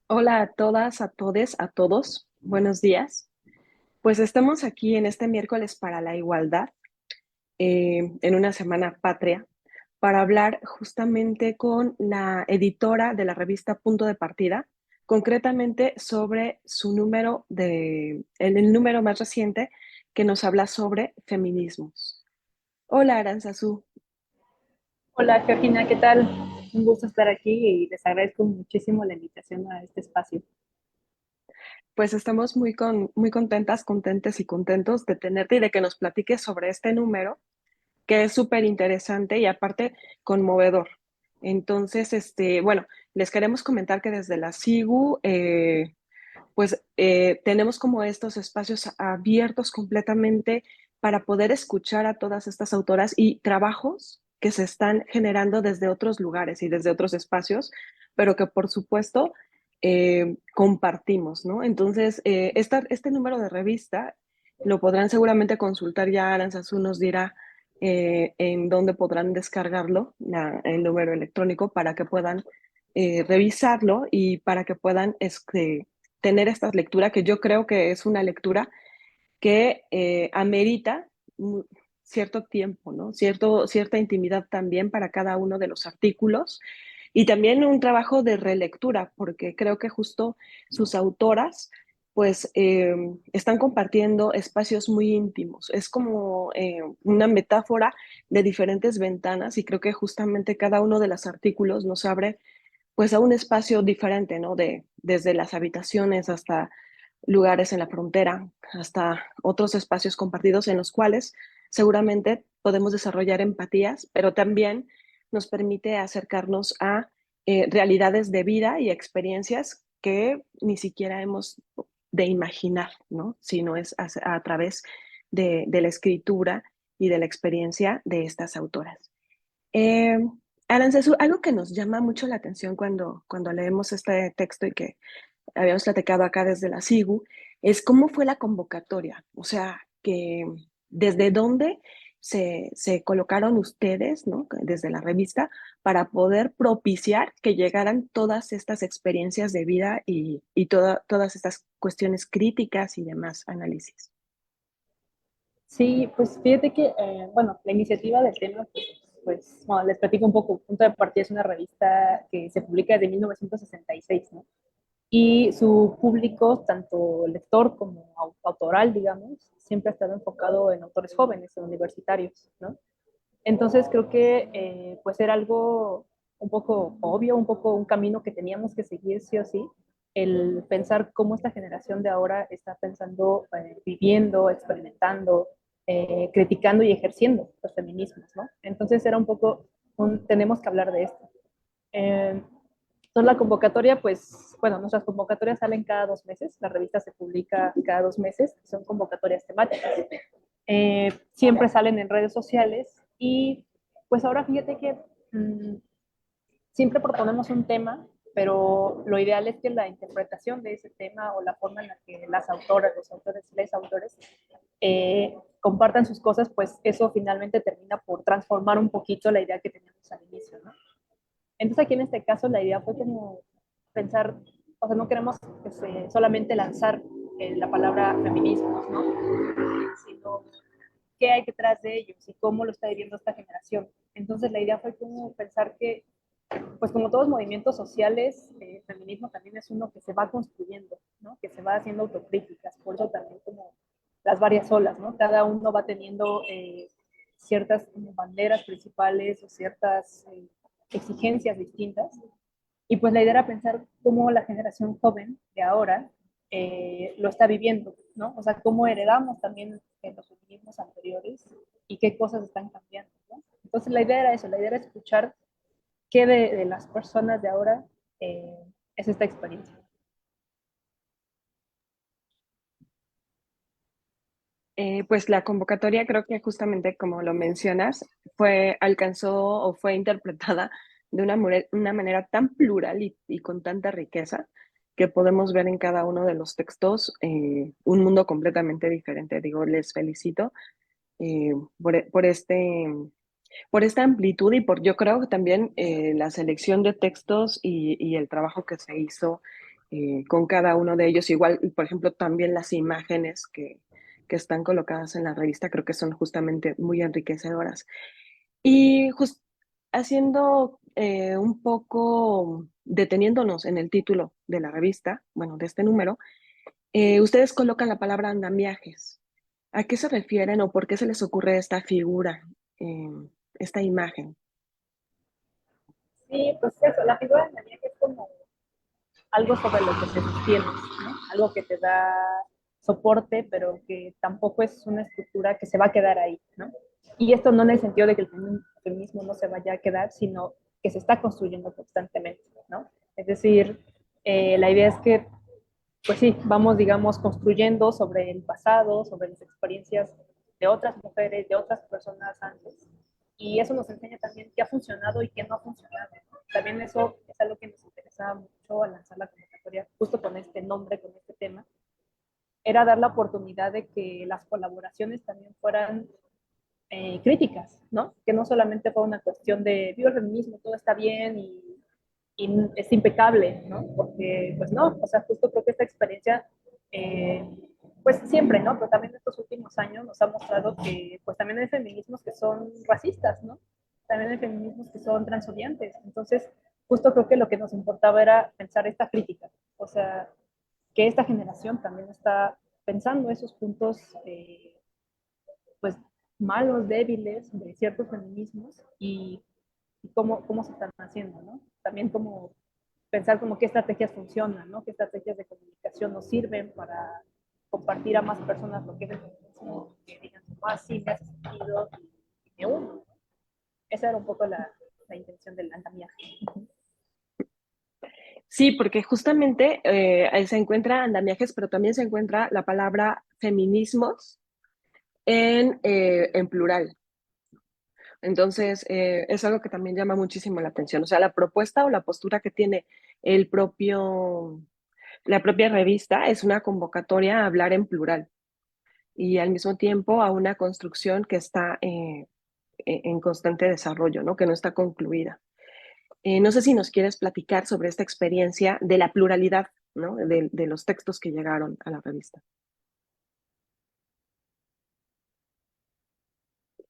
Hola a todas, a todes, a todos. Buenos días. Pues estamos aquí en este miércoles para la igualdad, en una semana patria, para hablar justamente con la editora de la revista Punto de Partida, concretamente sobre su el número más reciente que nos habla sobre feminismos. Hola, Aranzazú. Hola, Georgina, ¿qué tal? Un gusto estar aquí y les agradezco muchísimo la invitación a este espacio. Pues estamos muy contentas, contentes y contentos de tenerte y de que nos platiques sobre este número que es súper interesante y aparte conmovedor. Entonces, bueno, les queremos comentar que desde la SIGU, tenemos como estos espacios abiertos completamente para poder escuchar a todas estas autoras y trabajos que se están generando desde otros lugares y desde otros espacios, pero que por supuesto compartimos, ¿no? Entonces, este número de revista lo podrán seguramente consultar, ya Aranzazú nos dirá en dónde podrán descargarlo, el número electrónico, para que puedan revisarlo y para que puedan tener esta lectura, que yo creo que es una lectura que amerita cierto tiempo, ¿no? Cierta intimidad también para cada uno de los artículos y también un trabajo de relectura, porque creo que justo sus autoras pues están compartiendo espacios muy íntimos. Es como una metáfora de diferentes ventanas y creo que justamente cada uno de los artículos nos abre pues a un espacio diferente, ¿no? Desde las habitaciones hasta lugares en la frontera, hasta otros espacios compartidos en los cuales seguramente podemos desarrollar empatías, pero también nos permite acercarnos a realidades de vida y experiencias que ni siquiera hemos de imaginar, ¿no? Sino es a través de la escritura y de la experiencia de estas autoras. Eh, Aranzazu, algo que nos llama mucho la atención cuando leemos este texto y que habíamos platicado acá desde la SIGU, es cómo fue la convocatoria. O sea, que desde dónde se colocaron ustedes, ¿no? Desde la revista, para poder propiciar que llegaran todas estas experiencias de vida y todas estas cuestiones críticas y demás análisis. Sí, pues fíjate que, bueno, la iniciativa del tema, bueno, les platico un poco. Punto de Partida es una revista que se publica desde 1966, ¿no? Y su público, tanto lector como autoral, digamos, siempre ha estado enfocado en autores jóvenes, en universitarios, ¿no? Entonces creo que pues era algo un poco obvio, un poco un camino que teníamos que seguir sí o sí, el pensar cómo esta generación de ahora está pensando, viviendo, experimentando, criticando y ejerciendo los feminismos, ¿no? Entonces era un poco, tenemos que hablar de esto. Eh, entonces la convocatoria, pues, bueno, nuestras convocatorias salen cada 2 meses, la revista se publica cada 2 meses, son convocatorias temáticas. Siempre salen en redes sociales y pues ahora fíjate que siempre proponemos un tema, pero lo ideal es que la interpretación de ese tema o la forma en la que las autoras, los autores, les autores compartan sus cosas, pues eso finalmente termina por transformar un poquito la idea que teníamos al inicio, ¿no? Entonces aquí en este caso la idea fue como pensar, o sea, no queremos solamente lanzar la palabra feminismo, ¿no? Sino qué hay detrás de ellos y cómo lo está viviendo esta generación. Entonces la idea fue como pensar que, pues como todos movimientos sociales, el feminismo también es uno que se va construyendo, ¿no? Que se va haciendo autocríticas, por eso también como las varias olas, ¿no? Cada uno va teniendo ciertas como banderas principales o ciertas exigencias distintas. Y pues la idea era pensar cómo la generación joven de ahora lo está viviendo, ¿no? O sea, cómo heredamos también en los feminismos anteriores y qué cosas están cambiando, ¿no? Entonces la idea era eso, la idea era escuchar qué de las personas de ahora es esta experiencia. Pues la convocatoria creo que justamente como lo mencionas, alcanzó o fue interpretada de una manera tan plural y con tanta riqueza que podemos ver en cada uno de los textos un mundo completamente diferente. Digo, les felicito eh, por por esta amplitud yo creo que también la selección de textos y el trabajo que se hizo con cada uno de ellos. Igual, por ejemplo, también las imágenes que están colocadas en la revista creo que son justamente muy enriquecedoras. Y haciendo un poco, deteniéndonos en el título de la revista, bueno, de este número, ustedes colocan la palabra andamiajes. ¿A qué se refieren o por qué se les ocurre esta figura, eh, esta imagen? Sí, pues eso, la figura de María que es como algo sobre lo que te sostienes, ¿no? Algo que te da soporte, pero que tampoco es una estructura que se va a quedar ahí, ¿no? Y esto no en el sentido de que el feminismo no se vaya a quedar, sino que se está construyendo constantemente, ¿no? Es decir, la idea es que, pues sí, vamos, digamos, construyendo sobre el pasado, sobre las experiencias de otras mujeres, de otras personas antes, y eso nos enseña también qué ha funcionado y qué no ha funcionado. También eso es algo que nos interesaba mucho al lanzar la convocatoria, justo con este nombre, con este tema, era dar la oportunidad de que las colaboraciones también fueran críticas, ¿no? Que no solamente fue una cuestión de viva el feminismo, todo está bien y es impecable, ¿no? Porque, pues no, o sea, justo creo que esta experiencia, eh, pues siempre, ¿no? Pero también estos últimos años nos ha mostrado que, pues también hay feminismos que son racistas, ¿no? También hay feminismos que son transodiantes. Entonces, justo creo que lo que nos importaba era pensar esta crítica, o sea, que esta generación también está pensando esos puntos, pues, malos, débiles de ciertos feminismos y cómo se están haciendo, ¿no? También como pensar como qué estrategias funcionan, ¿no? Qué estrategias de comunicación nos sirven para compartir a más personas lo que es el feminismo, que digan, ah, sí, me hace sentido y me uno, ¿no? Esa era un poco la intención del andamiaje. Sí, porque justamente se encuentra andamiajes, pero también se encuentra la palabra feminismos en plural. Entonces, es algo que también llama muchísimo la atención. O sea, la propuesta o la postura que tiene el propio, la propia revista es una convocatoria a hablar en plural y al mismo tiempo a una construcción que está en constante desarrollo, ¿no? Que no está concluida. No sé si nos quieres platicar sobre esta experiencia de la pluralidad, ¿no? De los textos que llegaron a la revista.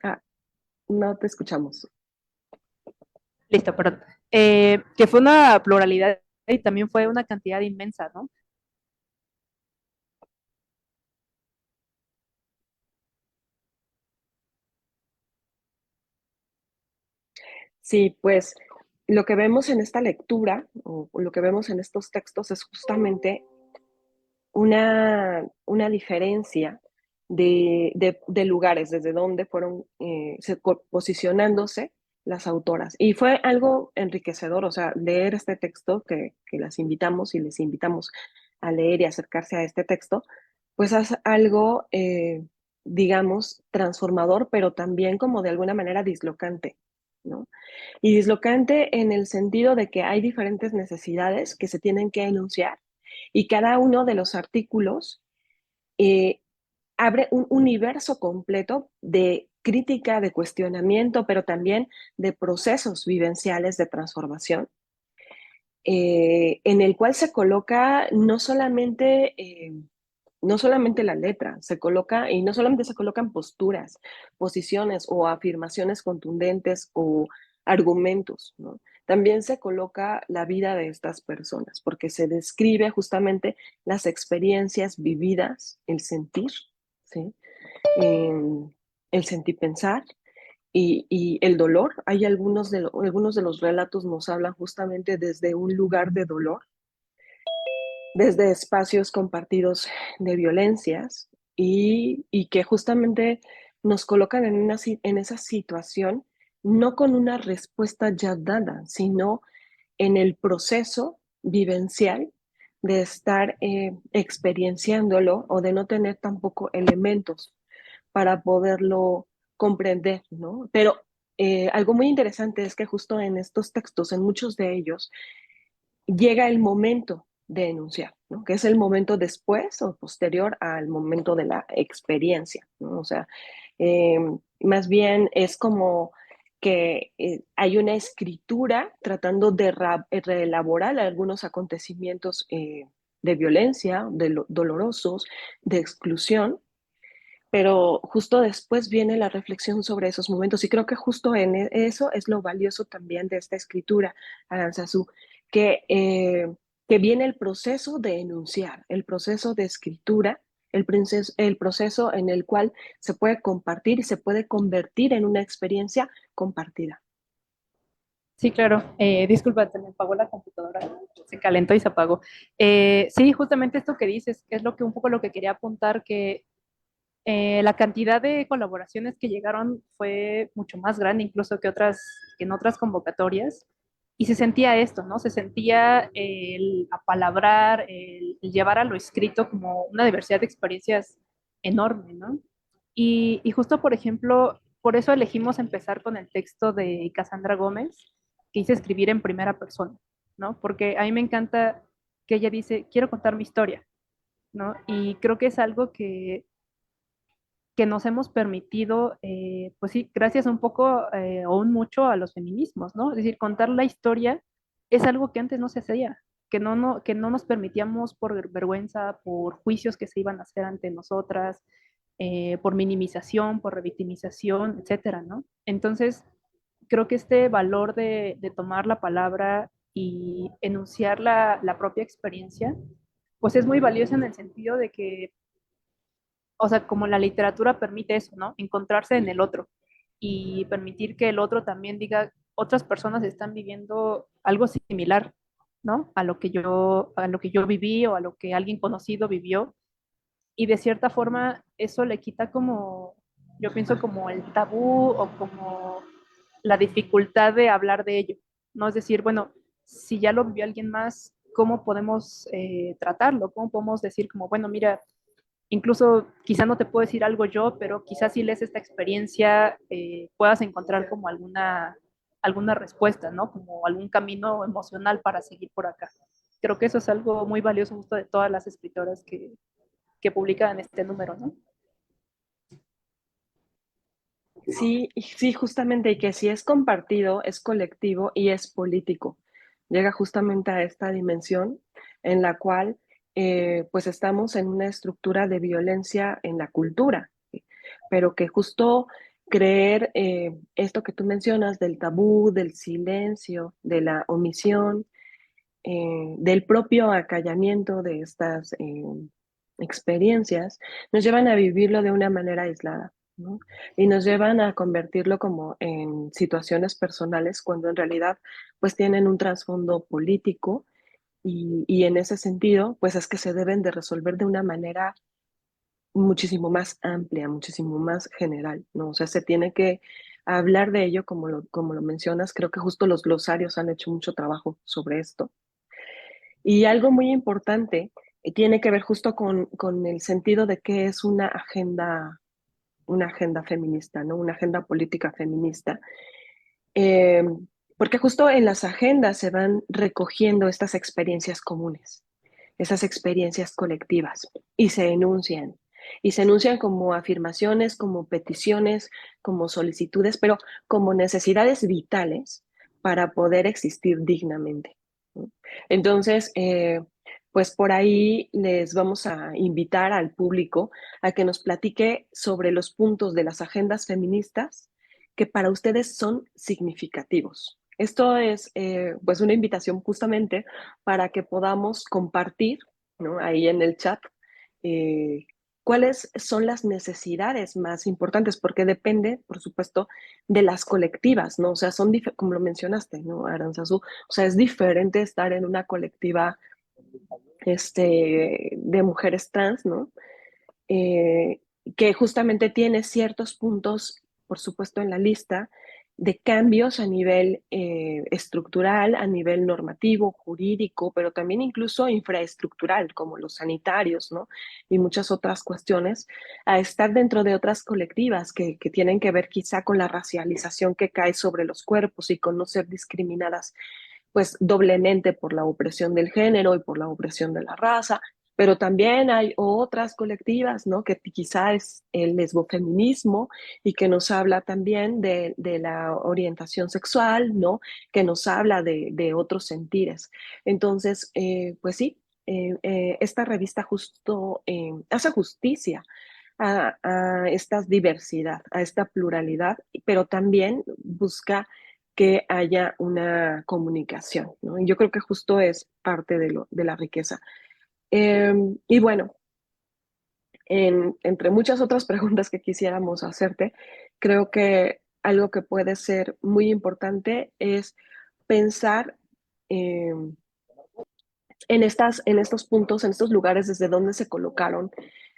Ah, no te escuchamos. Listo, perdón. Que fue una pluralidad y también fue una cantidad inmensa, ¿no? Sí, pues lo que vemos en esta lectura o lo que vemos en estos textos es justamente una diferencia de lugares, desde donde fueron posicionándose las autoras. Y fue algo enriquecedor, o sea, leer este texto que las invitamos y les invitamos a leer y acercarse a este texto, pues es algo, digamos, transformador, pero también como de alguna manera dislocante, ¿no? Y dislocante en el sentido de que hay diferentes necesidades que se tienen que enunciar y cada uno de los artículos eh, abre un universo completo de crítica, de cuestionamiento, pero también de procesos vivenciales de transformación, en el cual se coloca no solamente la letra, se coloca, y no solamente se colocan posturas, posiciones o afirmaciones contundentes o argumentos, ¿no? También se coloca la vida de estas personas, porque se describe justamente las experiencias vividas, el sentir, ¿sí? Eh, el sentir pensar y el dolor. Hay algunos de los relatos nos hablan justamente desde un lugar de dolor, desde espacios compartidos de violencias y que justamente nos colocan en esa situación, no con una respuesta ya dada, sino en el proceso vivencial de estar experienciándolo o de no tener tampoco elementos para poderlo comprender, ¿no? Pero algo muy interesante es que justo en estos textos, en muchos de ellos, llega el momento de enunciar, ¿no? Que es el momento después o posterior al momento de la experiencia, ¿no? O sea, eh, más bien es como que hay una escritura tratando de reelaborar algunos acontecimientos de violencia, dolorosos, de exclusión, pero justo después viene la reflexión sobre esos momentos y creo que justo en eso es lo valioso también de esta escritura, Aranzazú, que, eh, que viene el proceso de enunciar, el proceso de escritura, el proceso en el cual se puede compartir y se puede convertir en una experiencia compartida. Sí, claro. Disculpa, se me apagó la computadora. Se calentó y se apagó. Sí, justamente esto que dices es lo que un poco lo que quería apuntar, que la cantidad de colaboraciones que llegaron fue mucho más grande incluso que en otras convocatorias. Y se sentía esto, ¿no? Se sentía el apalabrar, el llevar a lo escrito como una diversidad de experiencias enorme, ¿no? Y justo, por ejemplo, por eso elegimos empezar con el texto de Cassandra Gómez, que hice escribir en primera persona, ¿no? Porque a mí me encanta que ella dice, quiero contar mi historia, ¿no? Y creo que es algo que nos hemos permitido, pues sí, gracias un poco o un mucho a los feminismos, ¿no? Es decir, contar la historia es algo que antes no se hacía, que no nos permitíamos por vergüenza, por juicios que se iban a hacer ante nosotras, por minimización, por revictimización, etcétera, ¿no? Entonces, creo que este valor de tomar la palabra y enunciar la propia experiencia, pues es muy valioso en el sentido de que o sea, como la literatura permite eso, ¿no? Encontrarse en el otro y permitir que el otro también diga, otras personas están viviendo algo similar, ¿no? A lo que yo viví o a lo que alguien conocido vivió. Y de cierta forma eso le quita como, yo pienso como el tabú o como la dificultad de hablar de ello, ¿no? Es decir, bueno, si ya lo vivió alguien más, ¿cómo podemos tratarlo? ¿Cómo podemos decir como, bueno, mira, incluso quizá no te puedo decir algo yo, pero quizás si lees esta experiencia puedas encontrar como alguna respuesta, ¿no? Como algún camino emocional para seguir por acá. Creo que eso es algo muy valioso justo de todas las escritoras que publican este número, ¿no? Sí, sí, justamente, y que si es compartido, es colectivo y es político. Llega justamente a esta dimensión en la cual pues estamos en una estructura de violencia en la cultura, ¿sí? Pero que justo creer esto que tú mencionas del tabú, del silencio, de la omisión, del propio acallamiento de estas experiencias, nos llevan a vivirlo de una manera aislada, ¿no? Y nos llevan a convertirlo como en situaciones personales cuando en realidad pues tienen un trasfondo político y en ese sentido pues es que se deben de resolver de una manera muchísimo más amplia, muchísimo más general, ¿no? O sea, se tiene que hablar de ello como lo mencionas, creo que justo los glosarios han hecho mucho trabajo sobre esto y algo muy importante tiene que ver justo con el sentido de qué es una agenda feminista, ¿no? Una agenda política feminista. Eh, Porque justo en las agendas se van recogiendo estas experiencias comunes, esas experiencias colectivas, y se enuncian. Y se enuncian como afirmaciones, como peticiones, como solicitudes, pero como necesidades vitales para poder existir dignamente, ¿no? Entonces, pues por ahí les vamos a invitar al público a que nos platique sobre los puntos de las agendas feministas que para ustedes son significativos. Esto es pues una invitación justamente para que podamos compartir, ¿no? Ahí en el chat eh, cuáles son las necesidades más importantes, porque depende, por supuesto, de las colectivas, ¿no? O sea, como lo mencionaste, ¿no, Aranzazú? O sea, es diferente estar en una colectiva de mujeres trans, ¿no? Eh, que justamente tiene ciertos puntos, por supuesto, en la lista de cambios a nivel estructural, a nivel normativo, jurídico, pero también incluso infraestructural, como los sanitarios, ¿no? Y muchas otras cuestiones, a estar dentro de otras colectivas que tienen que ver quizá con la racialización que cae sobre los cuerpos y con no ser discriminadas, pues doblemente por la opresión del género y por la opresión de la raza, pero también hay otras colectivas, ¿no? Que quizá es el lesbofeminismo y que nos habla también de la orientación sexual, ¿no? Que nos habla de otros sentires. Entonces, pues sí, esta revista justo hace justicia a esta diversidad, a esta pluralidad, pero también busca que haya una comunicación, ¿no? Y yo creo que justo es parte de la riqueza. Y bueno, entre muchas otras preguntas que quisiéramos hacerte, creo que algo que puede ser muy importante es pensar eh, en estos puntos, en estos lugares desde donde se colocaron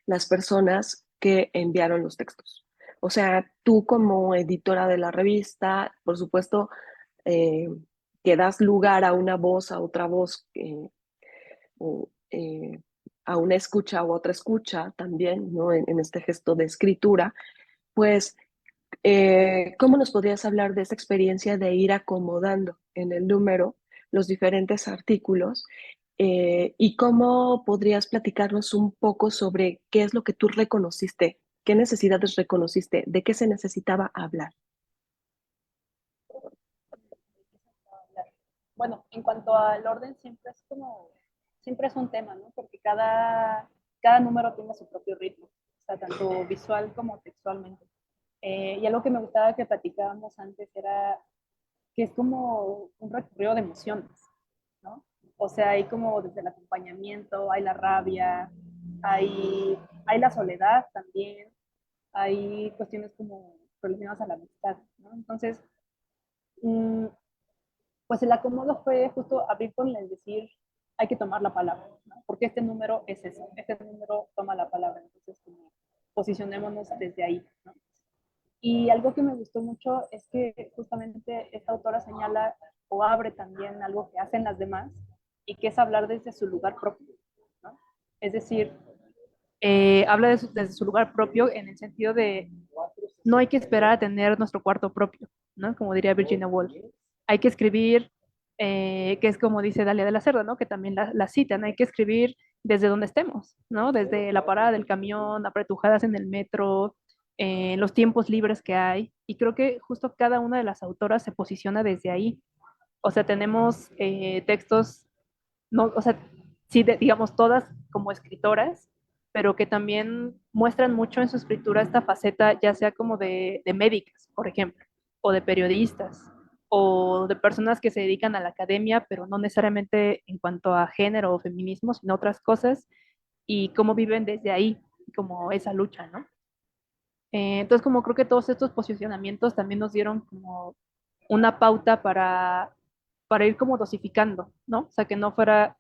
las personas que enviaron los textos. O sea, tú como editora de la revista, por supuesto, eh, que das lugar a una voz, a otra voz, o, a una escucha u otra escucha también, ¿no? En este gesto de escritura, pues, ¿cómo nos podrías hablar de esta experiencia de ir acomodando en el número los diferentes artículos? ¿Y cómo podrías platicarnos un poco sobre qué es lo que tú reconociste, qué necesidades reconociste, de qué se necesitaba hablar? Bueno, en cuanto al orden, siempre es un tema, ¿no? Porque cada número tiene su propio ritmo, o sea, tanto visual como textualmente. Y algo que me gustaba que platicábamos antes era que es como un recorrido de emociones, ¿no? O sea, hay como desde el acompañamiento, hay la rabia, hay la soledad también, hay cuestiones como relacionadas a la amistad, ¿no? Entonces, mmm, pues el acomodo fue justo abrir con el decir, hay que tomar la palabra, ¿no? Porque este número es eso, este número toma la palabra, entonces como posicionémonos desde ahí, ¿no? Y algo que me gustó mucho es que justamente esta autora señala o abre también algo que hacen las demás y que es hablar desde su lugar propio, ¿no? Es decir, habla desde su lugar propio en el sentido de no hay que esperar a tener nuestro cuarto propio, ¿no? Como diría Virginia Woolf. Hay que escribir, que es como dice Dalia de la Cerda, ¿no? Que también la citan, hay que escribir desde donde estemos, ¿no? Desde la parada del camión, apretujadas en el metro, los tiempos libres que hay. Y creo que justo cada una de las autoras se posiciona desde ahí. O sea, tenemos textos, no, o sea, sí, digamos, todas como escritoras, pero que también muestran mucho en su escritura esta faceta, ya sea como de médicas, por ejemplo, o de periodistas, o de personas que se dedican a la academia, pero no necesariamente en cuanto a género o feminismo, sino otras cosas, y cómo viven desde ahí, como esa lucha, ¿no? Entonces, como creo que todos estos posicionamientos también nos dieron como una pauta para ir como dosificando, ¿no? O sea, que no fuera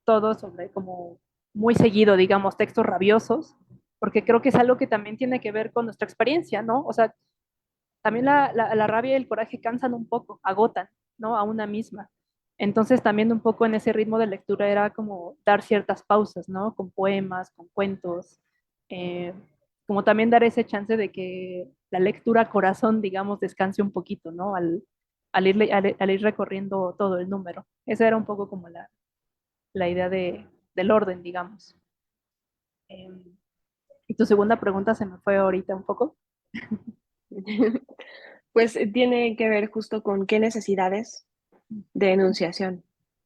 todo sobre como muy seguido, digamos, textos rabiosos, porque creo que es algo que también tiene que ver con nuestra experiencia, ¿no? O sea, también la rabia y el coraje cansan un poco, agotan, ¿no? A una misma. Entonces también un poco en ese ritmo de lectura era como dar ciertas pausas, ¿no? Con poemas, con cuentos, eh, como también dar ese chance de que la lectura corazón, digamos, descanse un poquito, ¿no? Al ir recorriendo todo el número. Esa era un poco como la idea del orden, digamos. Eh, y tu segunda pregunta se me fue ahorita un poco. Pues tiene que ver justo con qué necesidades de enunciación.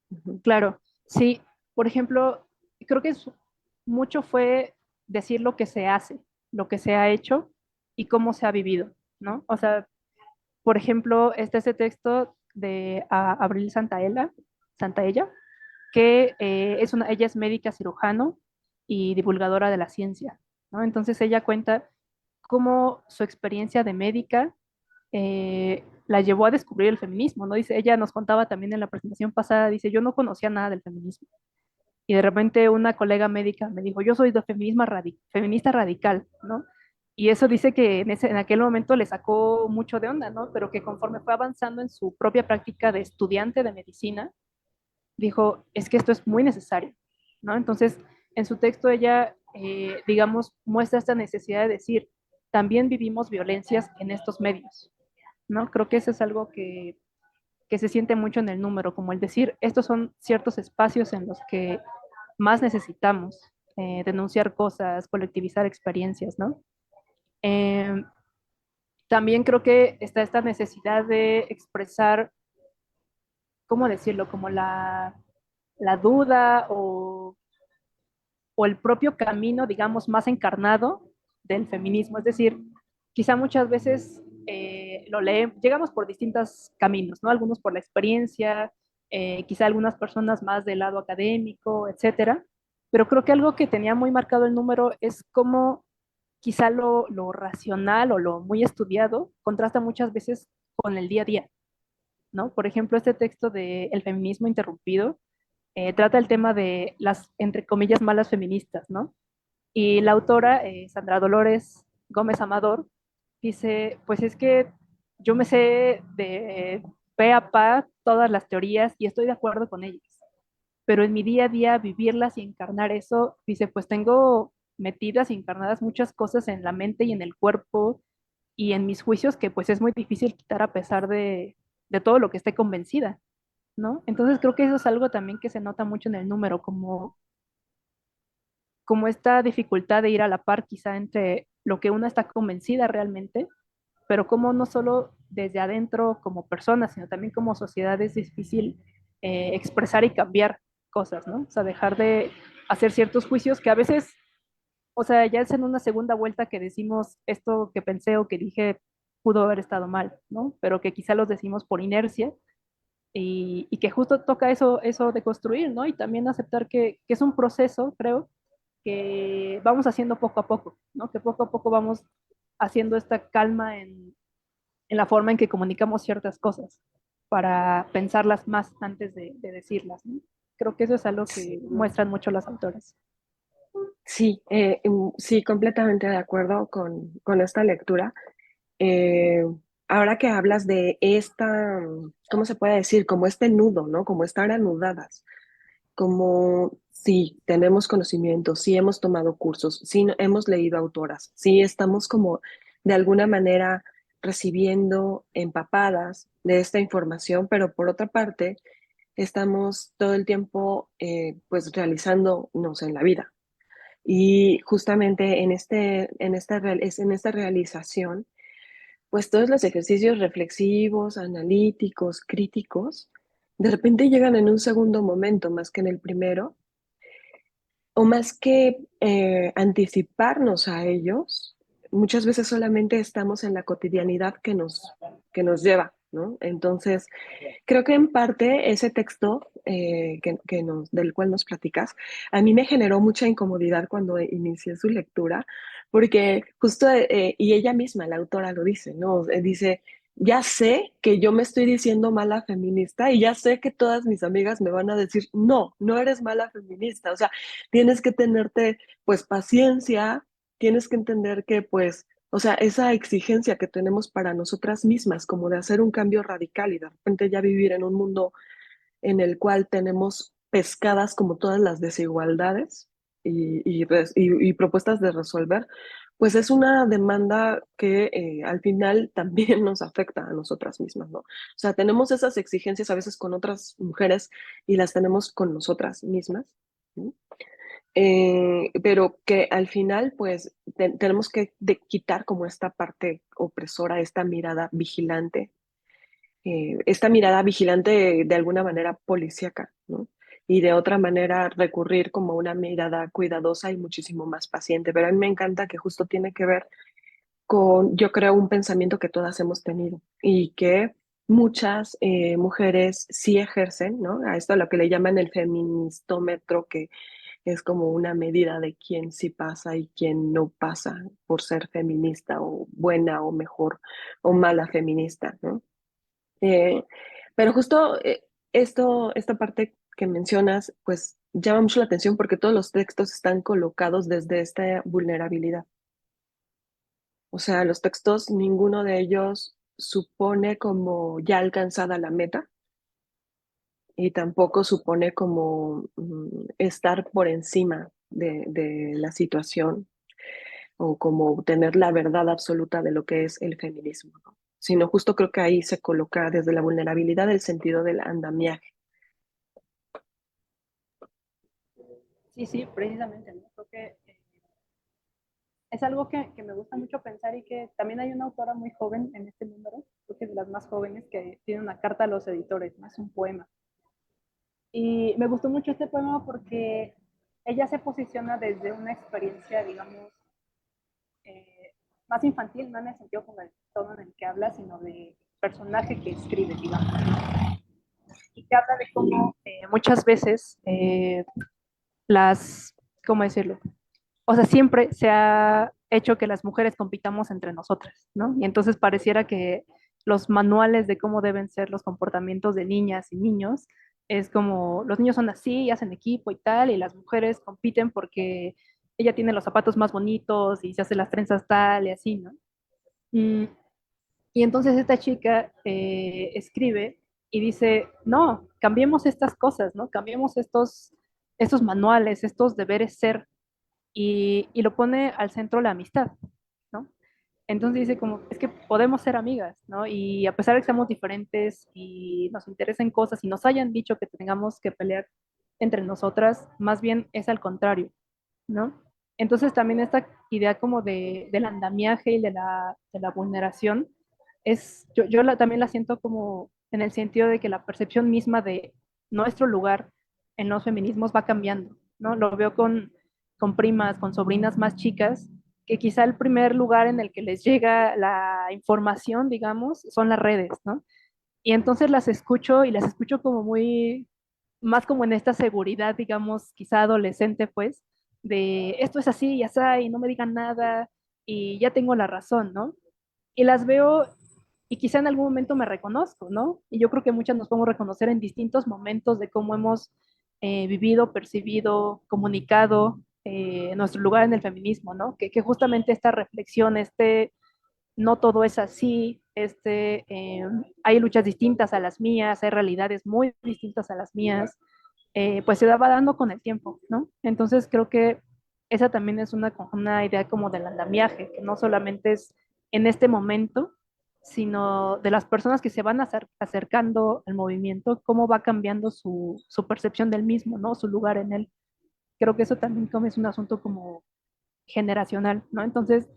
Ujú. Claro, sí. Por ejemplo, creo que mucho fue decir lo que se hace, lo que se ha hecho y cómo se ha vivido, ¿no? O sea, por ejemplo, ese texto de Abril Santaella, que ella es médica cirujano y divulgadora de la ciencia, ¿no? Entonces ella cuenta cómo su experiencia de médica la llevó a descubrir el feminismo, ¿no? Dice, ella nos contaba también en la presentación pasada, dice, yo no conocía nada del feminismo. Y de repente una colega médica me dijo, yo soy de feminista radical, ¿no? Y eso dice que en aquel momento le sacó mucho de onda, ¿no? Pero que conforme fue avanzando en su propia práctica de estudiante de medicina, dijo, es que esto es muy necesario, ¿no? Entonces, en su texto ella, digamos, muestra esta necesidad de decir, también vivimos violencias en estos medios, ¿no? Creo que eso es algo que se siente mucho en el número, como el decir, estos son ciertos espacios en los que más necesitamos denunciar cosas, colectivizar experiencias, ¿no? Eh, También creo que está esta necesidad de expresar, ¿cómo decirlo? Como la duda o el propio camino, digamos, más encarnado del feminismo. Es decir, quizá muchas veces lo leemos, llegamos por distintos caminos, ¿no? Algunos por la experiencia, quizá algunas personas más del lado académico, etcétera. Pero creo que algo que tenía muy marcado el número es cómo quizá lo racional o lo muy estudiado contrasta muchas veces con el día a día, ¿no? Por ejemplo, este texto de El feminismo interrumpido trata el tema de las, entre comillas, malas feministas, ¿no? Y la autora, Sandra Dolores Gómez Amador, dice, pues es que yo me sé de pe a pa todas las teorías y estoy de acuerdo con ellas, pero en mi día a día vivirlas y encarnar eso, dice, pues tengo metidas y encarnadas muchas cosas en la mente y en el cuerpo y en mis juicios que pues es muy difícil quitar a pesar de todo lo que esté convencida, ¿no? Entonces creo que eso es algo también que se nota mucho en el número, como esta dificultad de ir a la par quizá entre lo que uno está convencida realmente, pero como no solo desde adentro como persona, sino también como sociedad es difícil expresar y cambiar cosas, ¿no? O sea, dejar de hacer ciertos juicios que a veces, o sea, ya es en una segunda vuelta que decimos esto que pensé o que dije pudo haber estado mal, ¿no? Pero que quizá los decimos por inercia y que justo toca eso de construir, ¿no? Y también aceptar que es un proceso, creo, que vamos haciendo poco a poco, ¿no? Que poco a poco vamos haciendo esta calma en la forma en que comunicamos ciertas cosas para pensarlas más antes de decirlas, ¿no? Creo que eso es algo que muestran mucho las autoras. Sí, sí, completamente de acuerdo con esta lectura. Eh, Ahora que hablas de esta, ¿cómo se puede decir? Como este nudo, ¿no? Como estar anudadas, como sí, tenemos conocimiento, sí hemos tomado cursos, sí hemos leído autoras, sí estamos como de alguna manera recibiendo empapadas de esta información, pero por otra parte, estamos todo el tiempo pues realizándonos en la vida. Y justamente en esta realización, pues todos los ejercicios reflexivos, analíticos, críticos, de repente llegan en un segundo momento más que en el primero, o más que anticiparnos a ellos, muchas veces solamente estamos en la cotidianidad que nos lleva, ¿no? Entonces, creo que en parte ese texto del cual nos platicas, a mí me generó mucha incomodidad cuando inicié su lectura, porque justo, y ella misma, la autora, lo dice, ¿no? Dice, ya sé que yo me estoy diciendo mala feminista y ya sé que todas mis amigas me van a decir, no, no eres mala feminista, o sea, tienes que tenerte, pues, paciencia, tienes que entender que, pues, o sea, esa exigencia que tenemos para nosotras mismas, como de hacer un cambio radical y de repente ya vivir en un mundo en el cual tenemos pescadas como todas las desigualdades y propuestas de resolver, pues es una demanda que al final también nos afecta a nosotras mismas, ¿no? O sea, tenemos esas exigencias a veces con otras mujeres y las tenemos con nosotras mismas, ¿no? Pero que al final, pues, tenemos que quitar como esta parte opresora, esta mirada vigilante de alguna manera policíaca, ¿no? Y de otra manera recurrir como a una mirada cuidadosa y muchísimo más paciente. Pero a mí me encanta que justo tiene que ver con, yo creo, un pensamiento que todas hemos tenido y que muchas mujeres sí ejercen, ¿no? A esto a lo que le llaman el feministómetro, que es como una medida de quién sí pasa y quién no pasa por ser feminista o buena o mejor o mala feminista, ¿no? Eh, pero justo esta parte que mencionas, pues llama mucho la atención porque todos los textos están colocados desde esta vulnerabilidad. O sea, los textos, ninguno de ellos supone como ya alcanzada la meta y tampoco supone como estar por encima de la situación o como tener la verdad absoluta de lo que es el feminismo, ¿no? Sino justo creo que ahí se coloca desde la vulnerabilidad el sentido del andamiaje. Sí, sí, precisamente, ¿no? Creo que es algo que me gusta mucho pensar y que también hay una autora muy joven en este número, creo que es de las más jóvenes, que tiene una carta a los editores, ¿no? Es un poema. Y me gustó mucho este poema porque ella se posiciona desde una experiencia, digamos, eh, más infantil, no en el sentido como el tono en el que habla, sino de personaje que escribe, digamos. Y que habla de cómo muchas veces las, ¿cómo decirlo? O sea, siempre se ha hecho que las mujeres compitamos entre nosotras, ¿no? Y entonces pareciera que los manuales de cómo deben ser los comportamientos de niñas y niños es como los niños son así y hacen equipo y tal, y las mujeres compiten porque ella tiene los zapatos más bonitos y se hace las trenzas tal y así, ¿no? Mm, y entonces esta chica escribe y dice, no, cambiemos estas cosas, ¿no? Cambiemos estos manuales, estos deberes ser y lo pone al centro la amistad, ¿no? Entonces dice como, es que podemos ser amigas, ¿no? Y a pesar de que seamos diferentes y nos interesen cosas y nos hayan dicho que tengamos que pelear entre nosotras, más bien es al contrario, ¿no? Entonces también esta idea como del andamiaje y de la vulneración, también la siento como en el sentido de que la percepción misma de nuestro lugar en los feminismos va cambiando, ¿no? Lo veo con primas, con sobrinas más chicas, que quizá el primer lugar en el que les llega la información, digamos, son las redes, ¿no? Y entonces las escucho y las escucho como muy, más como en esta seguridad, digamos, quizá adolescente, pues, de esto es así, ya está, y no me digan nada, y ya tengo la razón, ¿no? Y las veo y quizá en algún momento me reconozco, ¿no? Y yo creo que muchas nos podemos reconocer en distintos momentos de cómo hemos vivido, percibido, comunicado nuestro lugar en el feminismo, ¿no? Que justamente esta reflexión, no todo es así, hay luchas distintas a las mías, hay realidades muy distintas a las mías, pues se va dando con el tiempo, ¿no? Entonces creo que esa también es una idea como del andamiaje, que no solamente es en este momento, sino de las personas que se van acercando al movimiento, cómo va cambiando su percepción del mismo, ¿no? Su lugar en él. Creo que eso también como es un asunto como generacional, ¿no? Entonces,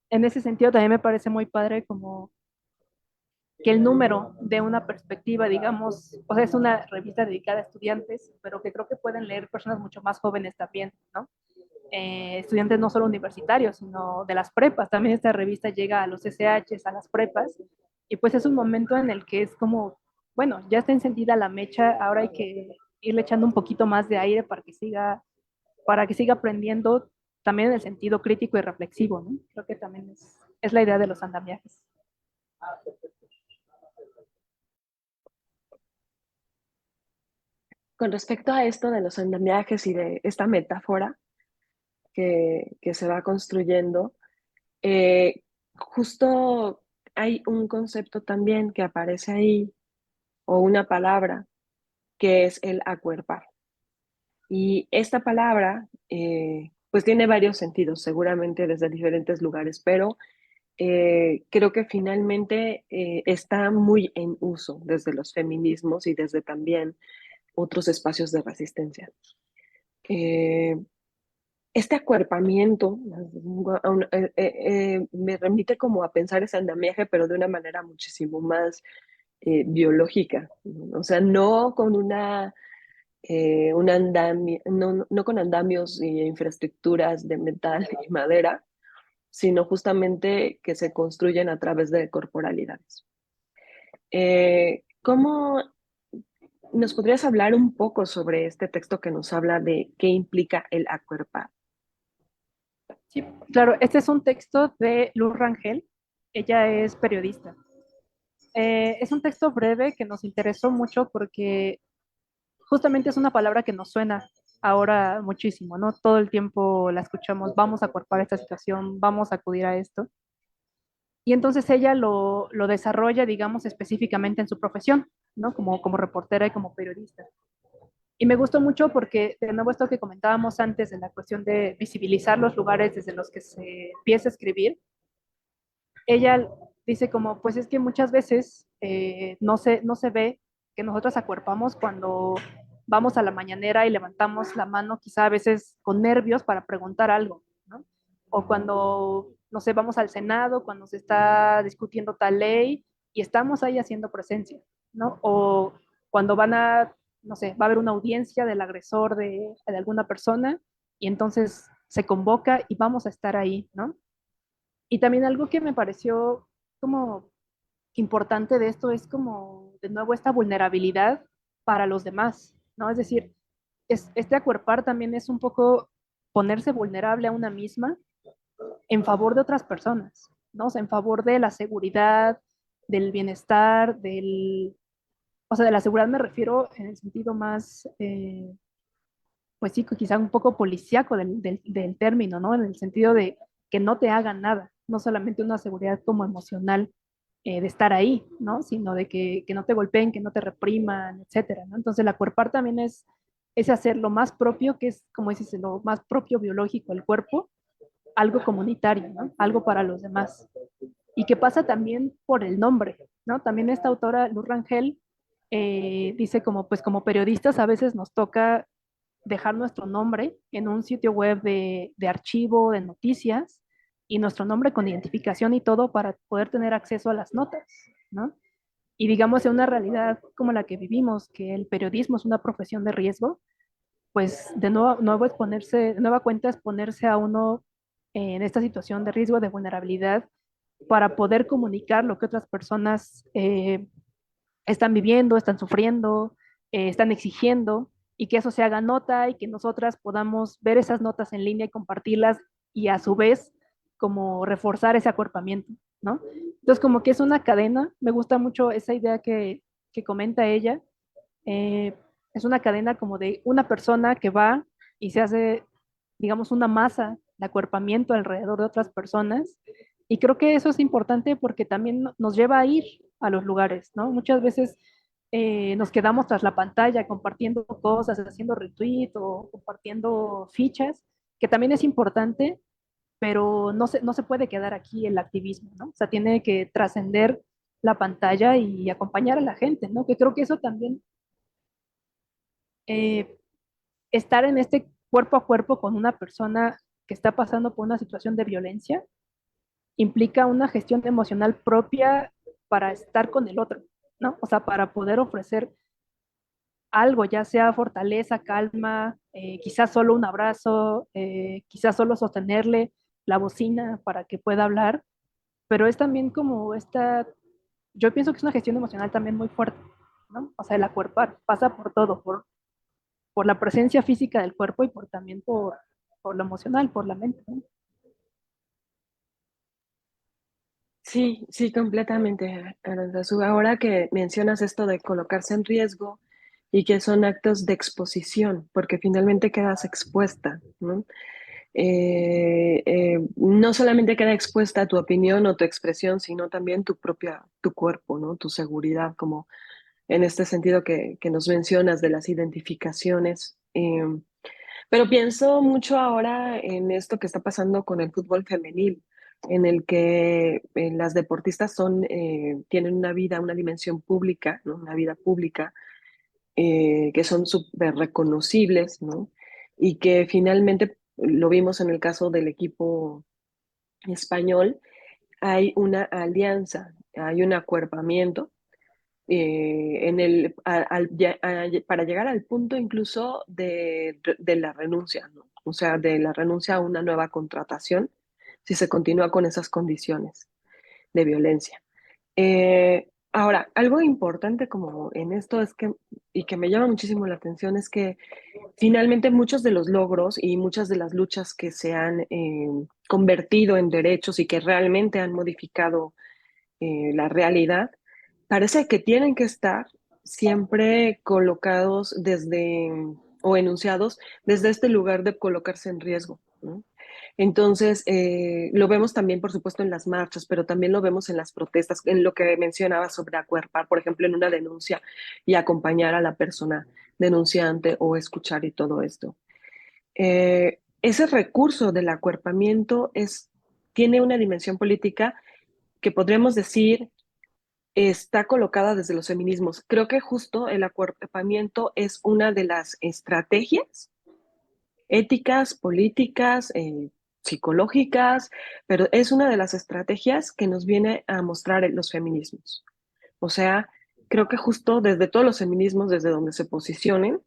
en ese sentido también me parece muy padre como que el número de una perspectiva, digamos, o sea, es una revista dedicada a estudiantes, pero que creo que pueden leer personas mucho más jóvenes también, ¿no? Estudiantes no solo universitarios, sino de las prepas. También esta revista llega a los SHs, a las prepas, y pues es un momento en el que es como, bueno, ya está encendida la mecha, ahora hay que irle echando un poquito más de aire para que siga aprendiendo también en el sentido crítico y reflexivo, ¿no? Creo que también es la idea de los andamiajes. Con respecto a esto de los andamiajes y de esta metáfora que se va construyendo, justo hay un concepto también que aparece ahí, o una palabra, que es el acuerpar. Y esta palabra, pues tiene varios sentidos, seguramente desde diferentes lugares, pero creo que finalmente está muy en uso desde los feminismos y desde también otros espacios de resistencia. Eh, este acuerpamiento me remite como a pensar ese andamiaje, pero de una manera muchísimo más biológica, ¿no? O sea, no con un andamio, no con andamios y infraestructuras de metal y madera, sino justamente que se construyen a través de corporalidades. ¿Cómo nos podrías hablar un poco sobre este texto que nos habla de qué implica el acuerpar? Sí, claro, este es un texto de Luz Rangel, ella es periodista. Es un texto breve que nos interesó mucho porque justamente es una palabra que nos suena ahora muchísimo, ¿no? Todo el tiempo la escuchamos, vamos a acuerpar esta situación, vamos a acudir a esto. Y entonces ella lo desarrolla, digamos, específicamente en su profesión, ¿no? Como reportera y como periodista. Y me gustó mucho porque, de nuevo, esto que comentábamos antes de la cuestión de visibilizar los lugares desde los que se empieza a escribir, ella dice como, pues es que muchas veces no se ve que nosotros acuerpamos cuando vamos a la mañanera y levantamos la mano quizá a veces con nervios para preguntar algo, ¿no? O cuando, no sé, vamos al Senado, cuando se está discutiendo tal ley y estamos ahí haciendo presencia, ¿no? O cuando van a, no sé, va a haber una audiencia del agresor de alguna persona y entonces se convoca y vamos a estar ahí, ¿no? Y también algo que me pareció como importante de esto es como, de nuevo, esta vulnerabilidad para los demás, ¿no? Es decir, este acuerpar también es un poco ponerse vulnerable a una misma en favor de otras personas, ¿no? O sea, en favor de la seguridad, del bienestar, o sea, de la seguridad me refiero en el sentido más, pues sí, quizá un poco policíaco del término, ¿no? En el sentido de que no te hagan nada, no solamente una seguridad como emocional de estar ahí, ¿no? Sino de que no te golpeen, que no te repriman, etcétera, ¿no? Entonces, el acuerpar también es hacer lo más propio, que es, como dices, lo más propio biológico, el cuerpo, algo comunitario, ¿no? Algo para los demás. Y que pasa también por el nombre, ¿no? También esta autora, Luz Rangel, dice como, pues como periodistas a veces nos toca dejar nuestro nombre en un sitio web de archivo, de noticias, y nuestro nombre con identificación y todo para poder tener acceso a las notas, ¿no? Y digamos, en una realidad como la que vivimos, que el periodismo es una profesión de riesgo, pues de nuevo exponerse, de nueva cuenta exponerse a uno en esta situación de riesgo, de vulnerabilidad, para poder comunicar lo que otras personas están viviendo, están sufriendo, están exigiendo, y que eso se haga nota y que nosotras podamos ver esas notas en línea y compartirlas y a su vez como reforzar ese acuerpamiento, ¿no? Entonces como que es una cadena, me gusta mucho esa idea que comenta ella, eh, es una cadena como de una persona que va y se hace, digamos, una masa de acuerpamiento alrededor de otras personas. Y creo que eso es importante porque también nos lleva a ir a los lugares, ¿no? Muchas veces nos quedamos tras la pantalla compartiendo cosas, haciendo retweet o compartiendo fichas, que también es importante, pero no se puede quedar aquí el activismo, ¿no? O sea, tiene que trascender la pantalla y acompañar a la gente, ¿no? Que creo que eso también eh, estar en este cuerpo a cuerpo con una persona que está pasando por una situación de violencia implica una gestión emocional propia para estar con el otro, ¿no? O sea, para poder ofrecer algo, ya sea fortaleza, calma, quizás solo un abrazo, quizás solo sostenerle la bocina para que pueda hablar, pero es también como yo pienso que es una gestión emocional también muy fuerte, ¿no? O sea, el acuerpar pasa por todo, por la presencia física del cuerpo y también por lo emocional, por la mente, ¿no? Sí, sí, completamente, Aranzazú. Ahora que mencionas esto de colocarse en riesgo y que son actos de exposición, porque finalmente quedas expuesta, ¿no? No solamente queda expuesta tu opinión o tu expresión, sino también tu cuerpo, ¿no? Tu seguridad, como en este sentido que nos mencionas de las identificaciones. Pero pienso mucho ahora en esto que está pasando con el fútbol femenil, en el que las deportistas tienen una vida, una dimensión pública, ¿no? Una vida pública, que son súper reconocibles, ¿no? Y que finalmente lo vimos en el caso del equipo español, hay una alianza, hay un acuerpamiento para llegar al punto incluso de la renuncia, ¿no? O sea, de la renuncia a una nueva contratación si se continúa con esas condiciones de violencia. Ahora, algo importante como en esto y que me llama muchísimo la atención, es que finalmente muchos de los logros y muchas de las luchas que se han convertido en derechos y que realmente han modificado la realidad, parece que tienen que estar siempre colocados o enunciados desde este lugar de colocarse en riesgo, ¿no? Entonces, lo vemos también, por supuesto, en las marchas, pero también lo vemos en las protestas, en lo que mencionaba sobre acuerpar, por ejemplo, en una denuncia y acompañar a la persona denunciante o escuchar y todo esto. Ese recurso del acuerpamiento tiene una dimensión política que podríamos decir está colocada desde los feminismos. Creo que justo el acuerpamiento es una de las estrategias éticas, políticas, psicológicas, pero es una de las estrategias que nos viene a mostrar los feminismos. O sea, creo que justo desde todos los feminismos, desde donde se posicionen,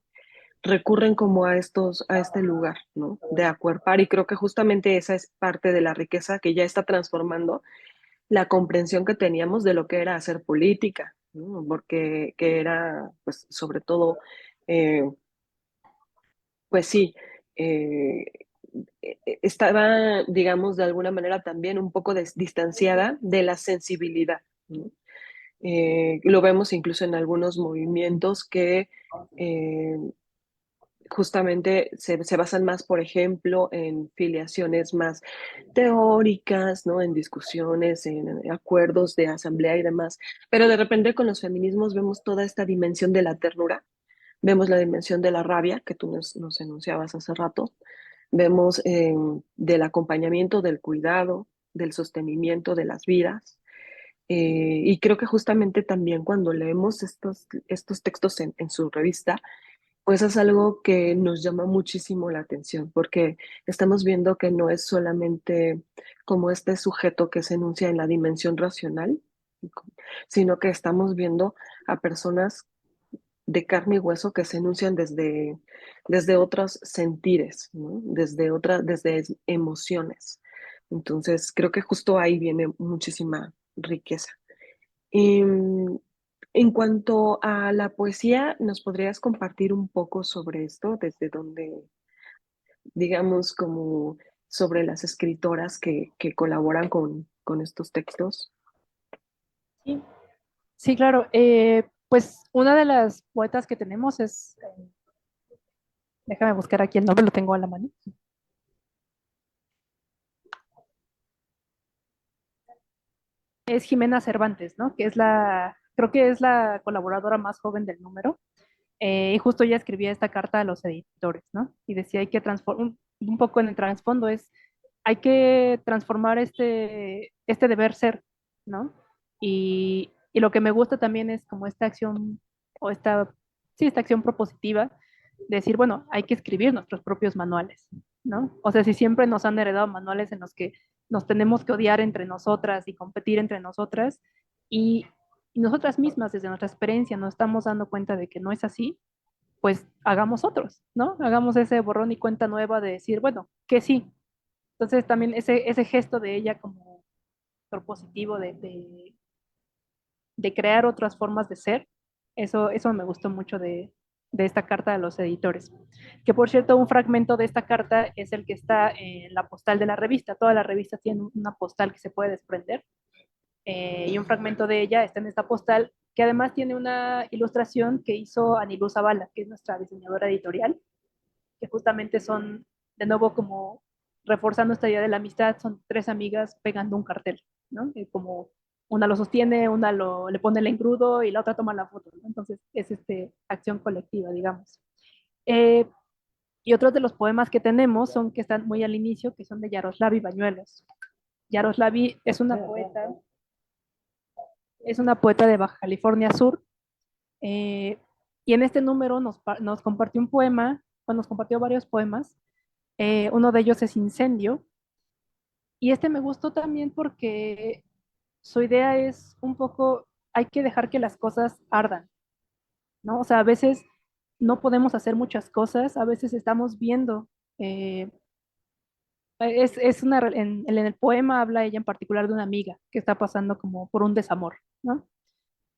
recurren como a a este lugar, ¿no? De acuerpar, y creo que justamente esa es parte de la riqueza que ya está transformando la comprensión que teníamos de lo que era hacer política, ¿no? Porque que era, pues, sobre todo, eh, pues sí, eh, estaba, digamos, de alguna manera también un poco distanciada de la sensibilidad, ¿no? Lo vemos incluso en algunos movimientos que eh, justamente se basan más, por ejemplo, en filiaciones más teóricas, ¿no? En discusiones, en acuerdos de asamblea y demás. Pero de repente con los feminismos vemos toda esta dimensión de la ternura, vemos la dimensión de la rabia que tú nos enunciabas hace rato, vemos del acompañamiento, del cuidado, del sostenimiento de las vidas. Y creo que justamente también cuando leemos estos textos en su revista, pues es algo que nos llama muchísimo la atención, porque estamos viendo que no es solamente como este sujeto que se enuncia en la dimensión racional, sino que estamos viendo a personas de carne y hueso que se enuncian desde otros sentires, ¿no? Desde emociones. Entonces, creo que justo ahí viene muchísima riqueza. Y, en cuanto a la poesía, ¿nos podrías compartir un poco sobre esto? Desde donde, digamos, como sobre las escritoras que colaboran con estos textos. Sí, sí, claro. Pues una de las poetas que tenemos es, déjame buscar aquí el nombre, lo tengo a la mano. Es Jimena Cervantes, ¿no? Que es creo que es la colaboradora más joven del número. Y justo ella escribía esta carta a los editores, ¿no? Y decía, hay que transformar, un poco en el trasfondo es, hay que transformar este deber ser, ¿no? Y lo que me gusta también es como esta acción, o sí, esta acción propositiva, de decir, bueno, hay que escribir nuestros propios manuales, ¿no? O sea, si siempre nos han heredado manuales en los que nos tenemos que odiar entre nosotras y competir entre nosotras, y, y nosotras mismas, desde nuestra experiencia, nos estamos dando cuenta de que no es así, pues hagamos otros, ¿no? Hagamos ese borrón y cuenta nueva de decir, bueno, que sí. Entonces también ese gesto de ella como propositivo de crear otras formas de ser, eso me gustó mucho de esta carta de los editores. Que por cierto, un fragmento de esta carta es el que está en la postal de la revista. Toda la revista tiene una postal que se puede desprender y un fragmento de ella está en esta postal, que además tiene una ilustración que hizo Anilú Zavala, que es nuestra diseñadora editorial, que justamente son, de nuevo, como reforzando esta idea de la amistad, son tres amigas pegando un cartel, ¿no? Y como una lo sostiene, una le pone el engrudo y la otra toma la foto, ¿no? Entonces es acción colectiva, digamos. Eh, y otros de los poemas que tenemos son que están muy al inicio, que son de Yaroslavi Bañuelos. Yaroslavi es una poeta de Baja California Sur, eh, y en este número nos compartió un poema, o nos compartió varios poemas. Uno de ellos es Incendio, y este me gustó también porque su idea es un poco, hay que dejar que las cosas ardan, ¿no? O sea, a veces no podemos hacer muchas cosas, a veces estamos viendo, eh, en el poema habla ella en particular de una amiga que está pasando como por un desamor, ¿no?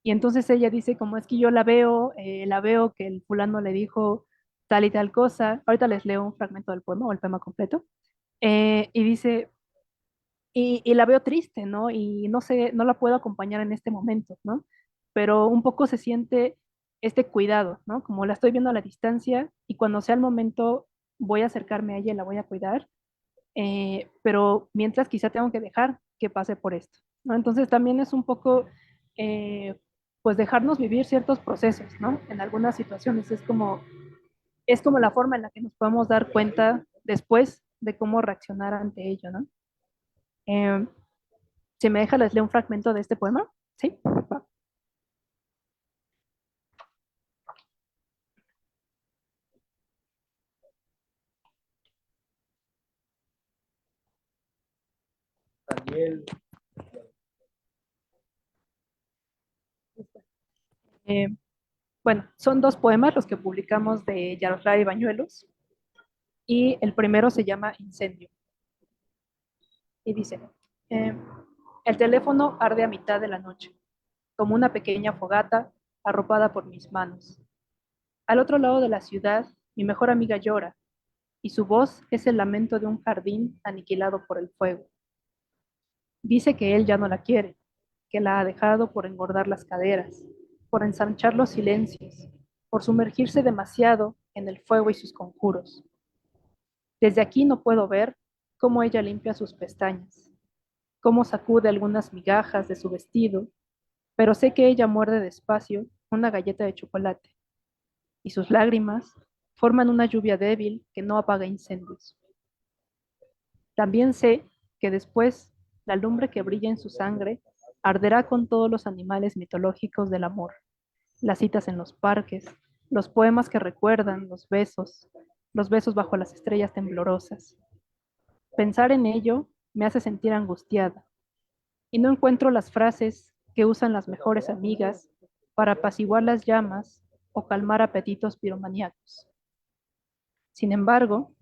Y entonces ella dice, como es que yo la veo que el fulano le dijo tal y tal cosa. Ahorita les leo un fragmento del poema o el poema completo. Y dice, y la veo triste, ¿no? Y no sé, no la puedo acompañar en este momento, ¿no? Pero un poco se siente este cuidado, ¿no? Como la estoy viendo a la distancia y cuando sea el momento voy a acercarme a ella y la voy a cuidar, pero mientras quizá tengo que dejar que pase por esto, ¿no? Entonces también es un poco, pues dejarnos vivir ciertos procesos, ¿no? En algunas situaciones es como la forma en la que nos podemos dar cuenta después de cómo reaccionar ante ello, ¿no? Eh, si me deja, les leo un fragmento de este poema, ¿sí? Eh, bueno, son dos poemas los que publicamos de Yaroslava Bañuelos y el primero se llama Incendio y dice, eh, el teléfono arde a mitad de la noche, como una pequeña fogata arropada por mis manos. Al otro lado de la ciudad, mi mejor amiga llora y su voz es el lamento de un jardín aniquilado por el fuego. Dice que él ya no la quiere, que la ha dejado por engordar las caderas, por ensanchar los silencios, por sumergirse demasiado en el fuego y sus conjuros. Desde aquí no puedo ver cómo ella limpia sus pestañas, cómo sacude algunas migajas de su vestido, pero sé que ella muerde despacio una galleta de chocolate y sus lágrimas forman una lluvia débil que no apaga incendios. También sé que después la lumbre que brilla en su sangre arderá con todos los animales mitológicos del amor, las citas en los parques, los poemas que recuerdan, los besos bajo las estrellas temblorosas. Pensar en ello me hace sentir angustiada y no encuentro las frases que usan las mejores amigas para apaciguar las llamas o calmar apetitos piromaníacos. Sin embargo,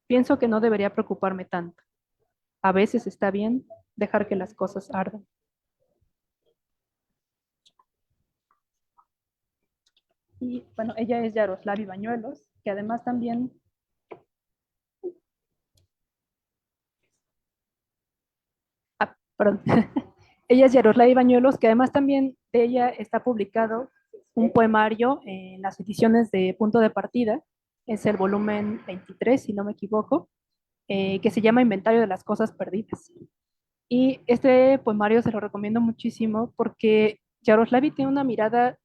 pienso que no debería preocuparme tanto. A veces está bien dejar que las cosas ardan. Y bueno, ella es Yaroslavi Bañuelos, que además también, perdón, ella es Yaroslavi Bañuelos, que además también de ella está publicado un poemario en las ediciones de Punto de Partida, es el volumen 23, si no me equivoco, que se llama Inventario de las Cosas Perdidas. Y este poemario se lo recomiendo muchísimo porque Yaroslavi tiene una mirada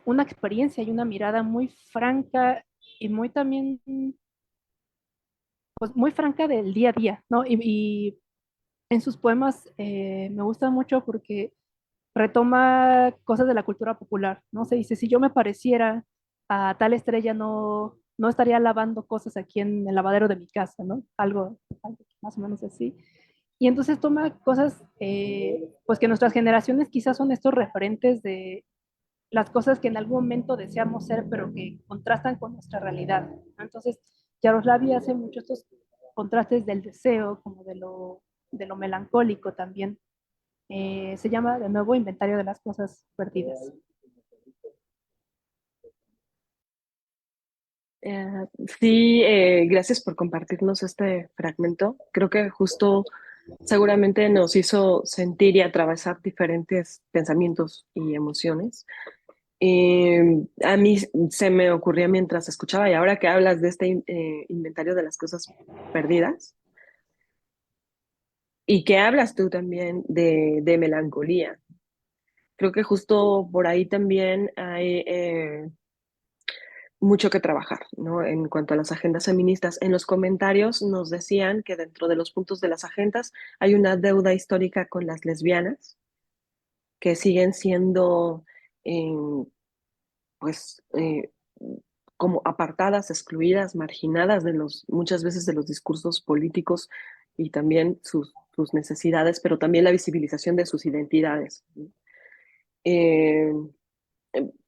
una experiencia y una mirada muy franca y muy también, pues muy franca del día a día, ¿no? Y en sus poemas me gusta mucho porque retoma cosas de la cultura popular, ¿no? Se dice, si yo me pareciera a tal estrella, no estaría lavando cosas aquí en el lavadero de mi casa, ¿no? Algo más o menos así. Y entonces toma cosas, pues que nuestras generaciones quizás son estos referentes de las cosas que en algún momento deseamos ser, pero que contrastan con nuestra realidad, ¿no? Entonces, Yaroslavi hace mucho estos contrastes del deseo, como de lo melancólico también. Se llama de nuevo Inventario de las Cosas Perdidas. Eh, sí, gracias por compartirnos este fragmento. Creo que justo seguramente nos hizo sentir y atravesar diferentes pensamientos y emociones. A mí se me ocurría mientras escuchaba, y ahora que hablas de este inventario de las cosas perdidas, y que hablas tú también de melancolía. Creo que justo por ahí también hay mucho que trabajar, ¿no? En cuanto a las agendas feministas. En los comentarios nos decían que dentro de los puntos de las agendas hay una deuda histórica con las lesbianas, que siguen siendo, eh, pues, como apartadas, excluidas, marginadas de muchas veces de los discursos políticos y también sus necesidades, pero también la visibilización de sus identidades, ¿no? Eh,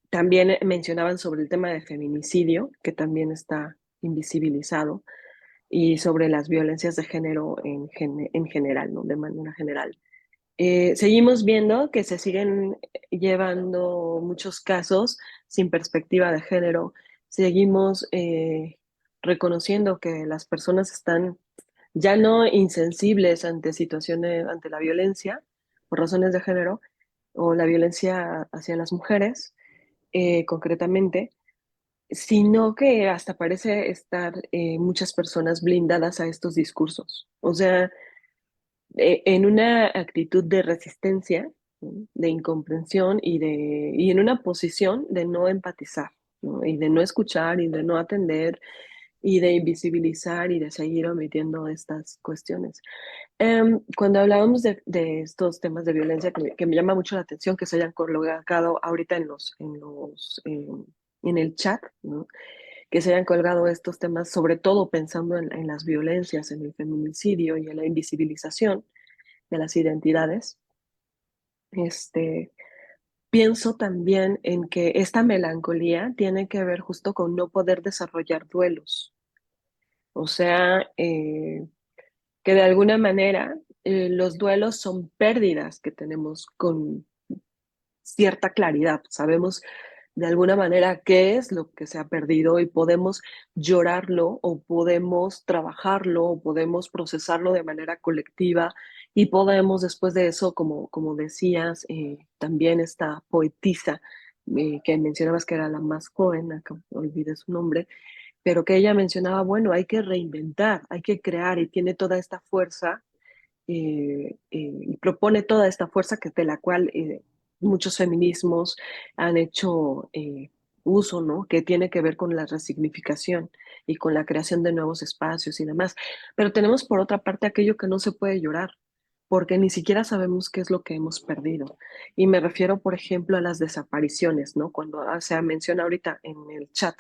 También mencionaban sobre el tema de feminicidio, que también está invisibilizado, y sobre las violencias de género en general, ¿no? De manera general. Seguimos viendo que se siguen llevando muchos casos sin perspectiva de género. Seguimos reconociendo que las personas están ya no insensibles ante situaciones, ante la violencia por razones de género o la violencia hacia las mujeres, concretamente, sino que hasta parece estar muchas personas blindadas a estos discursos. O sea, en una actitud de resistencia, ¿no? De incomprensión y en una posición de no empatizar, ¿no? Y de no escuchar y de no atender y de invisibilizar y de seguir omitiendo estas cuestiones. Cuando hablábamos de estos temas de violencia, que me llama mucho la atención que se hayan colocado ahorita en el chat, ¿no? Que se hayan colgado estos temas, sobre todo pensando en las violencias, en el feminicidio y en la invisibilización. de las identidades. Este, Pienso también en que esta melancolía tiene que ver justo con no poder desarrollar duelos. O sea, que de alguna manera los duelos son pérdidas que tenemos con cierta claridad. Sabemos de alguna manera qué es lo que se ha perdido y podemos llorarlo o podemos trabajarlo o podemos procesarlo de manera colectiva y podemos después de eso, como decías, también esta poetisa que mencionabas que era la más joven, acá olvidé su nombre, pero que ella mencionaba, bueno, hay que reinventar, hay que crear y tiene toda esta fuerza y propone toda esta fuerza que de la cual muchos feminismos han hecho uso, ¿no? Que tiene que ver con la resignificación y con la creación de nuevos espacios y demás. Pero tenemos por otra parte aquello que no se puede llorar, porque ni siquiera sabemos qué es lo que hemos perdido. Y me refiero, por ejemplo, a las desapariciones, ¿no? Cuando se menciona ahorita en el chat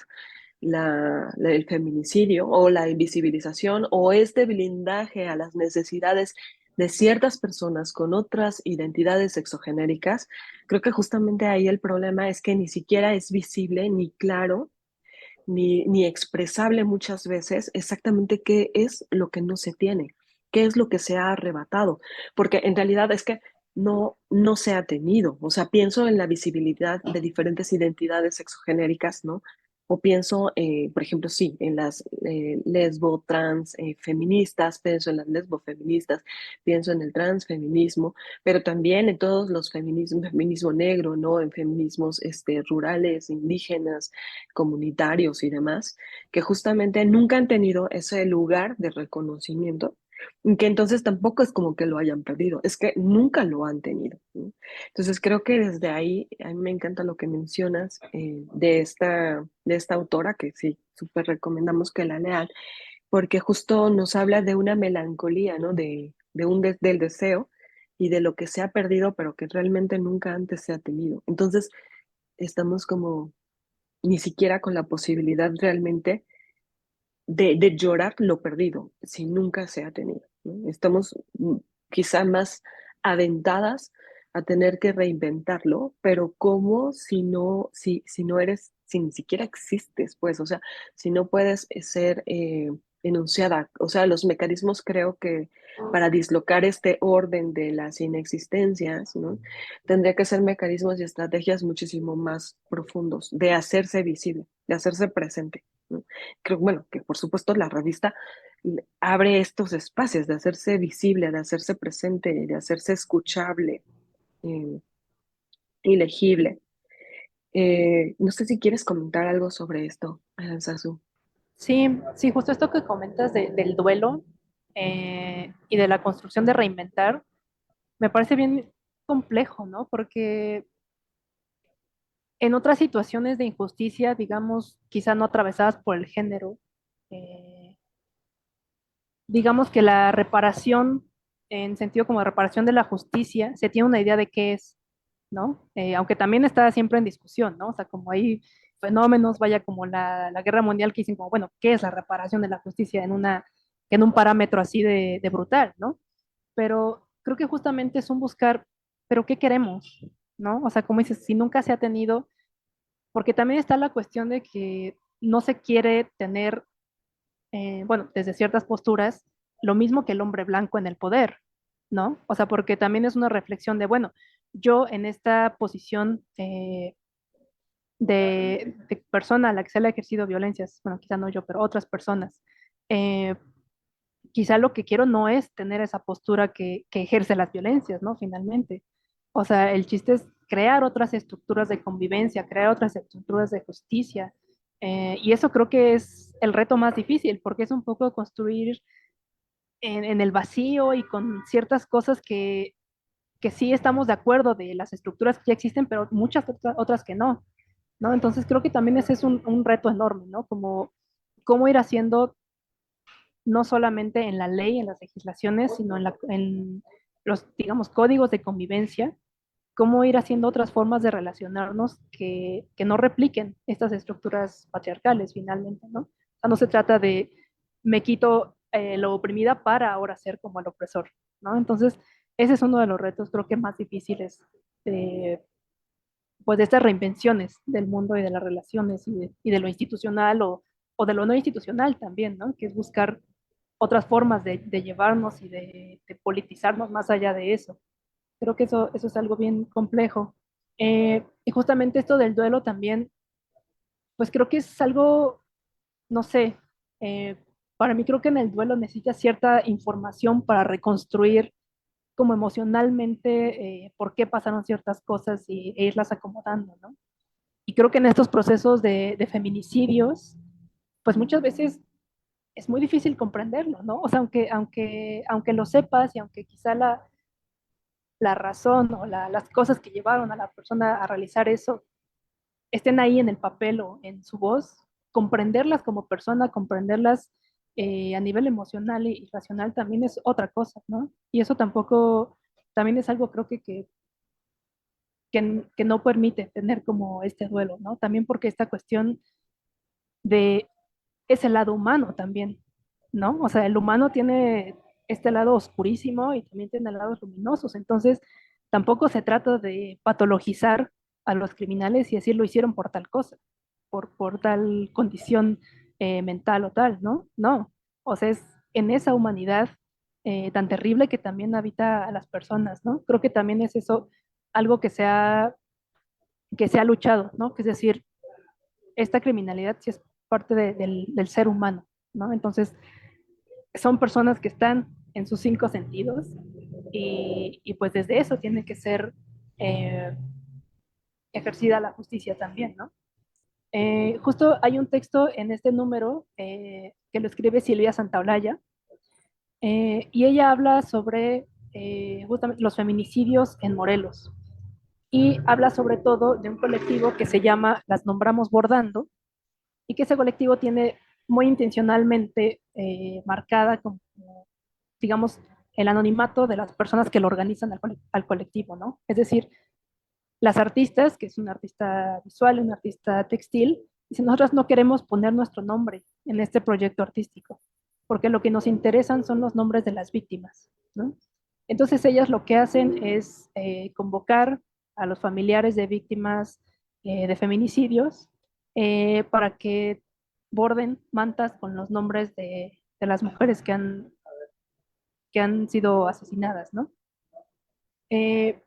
el feminicidio o la invisibilización o este blindaje a las necesidades de ciertas personas con otras identidades sexogenéricas, creo que justamente ahí el problema es que ni siquiera es visible ni claro ni expresable muchas veces exactamente qué es lo que no se tiene, qué es lo que se ha arrebatado, porque en realidad es que no se ha tenido. O sea, pienso en la visibilidad de diferentes identidades sexogenéricas, ¿no? O pienso, por ejemplo, sí, en las lesbo, trans, feministas, pienso en las lesbofeministas, pienso en el transfeminismo, pero también en todos los feminismos, feminismo negro, ¿no? En feminismos rurales, indígenas, comunitarios y demás, que justamente nunca han tenido ese lugar de reconocimiento, y que entonces tampoco es como que lo hayan perdido, es que nunca lo han tenido, ¿no? Entonces creo que desde ahí, a mí me encanta lo que mencionas de esta autora, que sí, súper recomendamos que la lean, porque justo nos habla de una melancolía, ¿no? Del deseo y de lo que se ha perdido, pero que realmente nunca antes se ha tenido. Entonces, estamos como ni siquiera con la posibilidad realmente de llorar lo perdido, si nunca se ha tenido, ¿no? Estamos quizá más aventadas a tener que reinventarlo, pero ¿cómo si no eres, si ni siquiera existes, pues, o sea, si no puedes ser enunciada, o sea, los mecanismos creo que para dislocar este orden de las inexistencias, ¿no? Tendría que ser mecanismos y estrategias muchísimo más profundos, de hacerse visible, de hacerse presente, ¿no? Creo, bueno, que por supuesto la revista abre estos espacios de hacerse visible, de hacerse presente, de hacerse escuchable eh, y legible. No sé si quieres comentar algo sobre esto, Sasu. Sí, sí, justo esto que comentas del duelo y de la construcción de reinventar, me parece bien complejo, ¿no? Porque en otras situaciones de injusticia, digamos, quizá no atravesadas por el género, eh, digamos que la reparación, en sentido como de reparación de la justicia, se tiene una idea de qué es, ¿no? Aunque también está siempre en discusión, ¿no? O sea, como hay fenómenos, vaya, como la guerra mundial que dicen como, bueno, ¿qué es la reparación de la justicia en un parámetro así de brutal, ¿no? Pero creo que justamente es un buscar, pero ¿qué queremos? ¿No? O sea, como dices, si nunca se ha tenido, porque también está la cuestión de que no se quiere tener, bueno, desde ciertas posturas, lo mismo que el hombre blanco en el poder, ¿no? O sea, porque también es una reflexión de, bueno, yo en esta posición de persona a la que se le ha ejercido violencias, bueno, quizá no yo, pero otras personas, eh, quizá lo que quiero no es tener esa postura que ejerce las violencias, ¿no? Finalmente. O sea, el chiste es crear otras estructuras de convivencia, crear otras estructuras de justicia. Y eso creo que es el reto más difícil, porque es un poco construir en el vacío y con ciertas cosas que sí estamos de acuerdo de las estructuras que ya existen, pero muchas otras que no, ¿no? Entonces creo que también ese es un reto enorme, ¿no? Como cómo ir haciendo no solamente en la ley, en las legislaciones, sino en los, digamos, códigos de convivencia, cómo ir haciendo otras formas de relacionarnos que no repliquen estas estructuras patriarcales finalmente, ¿no? O sea, no se trata de me quito lo oprimida para ahora ser como el opresor, ¿no? Entonces, ese es uno de los retos, creo que más difíciles de, pues, de estas reinvenciones del mundo y de las relaciones y de lo institucional o de lo no institucional también, ¿no? Que es buscar otras formas de llevarnos y de politizarnos más allá de eso. Creo que eso es algo bien complejo. Y justamente esto del duelo también, pues creo que es algo, no sé, eh, para mí creo que en el duelo necesita cierta información para reconstruir como emocionalmente por qué pasaron ciertas cosas e irlas acomodando, ¿no? Y creo que en estos procesos de feminicidios, pues muchas veces es muy difícil comprenderlo, ¿no? O sea, aunque lo sepas y aunque quizá la razón o las cosas que llevaron a la persona a realizar eso estén ahí en el papel o en su voz, comprenderlas como persona, comprenderlas a nivel emocional y racional también es otra cosa, ¿no? Y eso tampoco, también es algo creo que no permite tener como este duelo, ¿no? También porque esta cuestión de ese lado humano también, ¿no? O sea, el humano tiene este lado oscurísimo y también tiene lados luminosos, entonces tampoco se trata de patologizar a los criminales y decir lo hicieron por tal cosa, por tal condición mental o tal, ¿no? No, o sea, es en esa humanidad tan terrible que también habita a las personas, ¿no? Creo que también es eso algo que se ha luchado, ¿no? Que es decir, esta criminalidad sí es parte del ser humano, ¿no? Entonces, son personas que están en sus cinco sentidos y pues desde eso tiene que ser eh, ejercida la justicia también, ¿no? Justo hay un texto en este número que lo escribe Silvia Santaolalla y ella habla sobre justamente los feminicidios en Morelos y habla sobre todo de un colectivo que se llama Las Nombramos Bordando, y que ese colectivo tiene muy intencionalmente marcada como, digamos, el anonimato de las personas que lo organizan al colectivo, ¿no? Es decir, las artistas, que es una artista visual, una artista textil, dicen, nosotros no queremos poner nuestro nombre en este proyecto artístico, porque lo que nos interesan son los nombres de las víctimas, ¿no? Entonces ellas lo que hacen es convocar a los familiares de víctimas de feminicidios para que borden mantas con los nombres de las mujeres que han sido asesinadas, ¿no? Eh,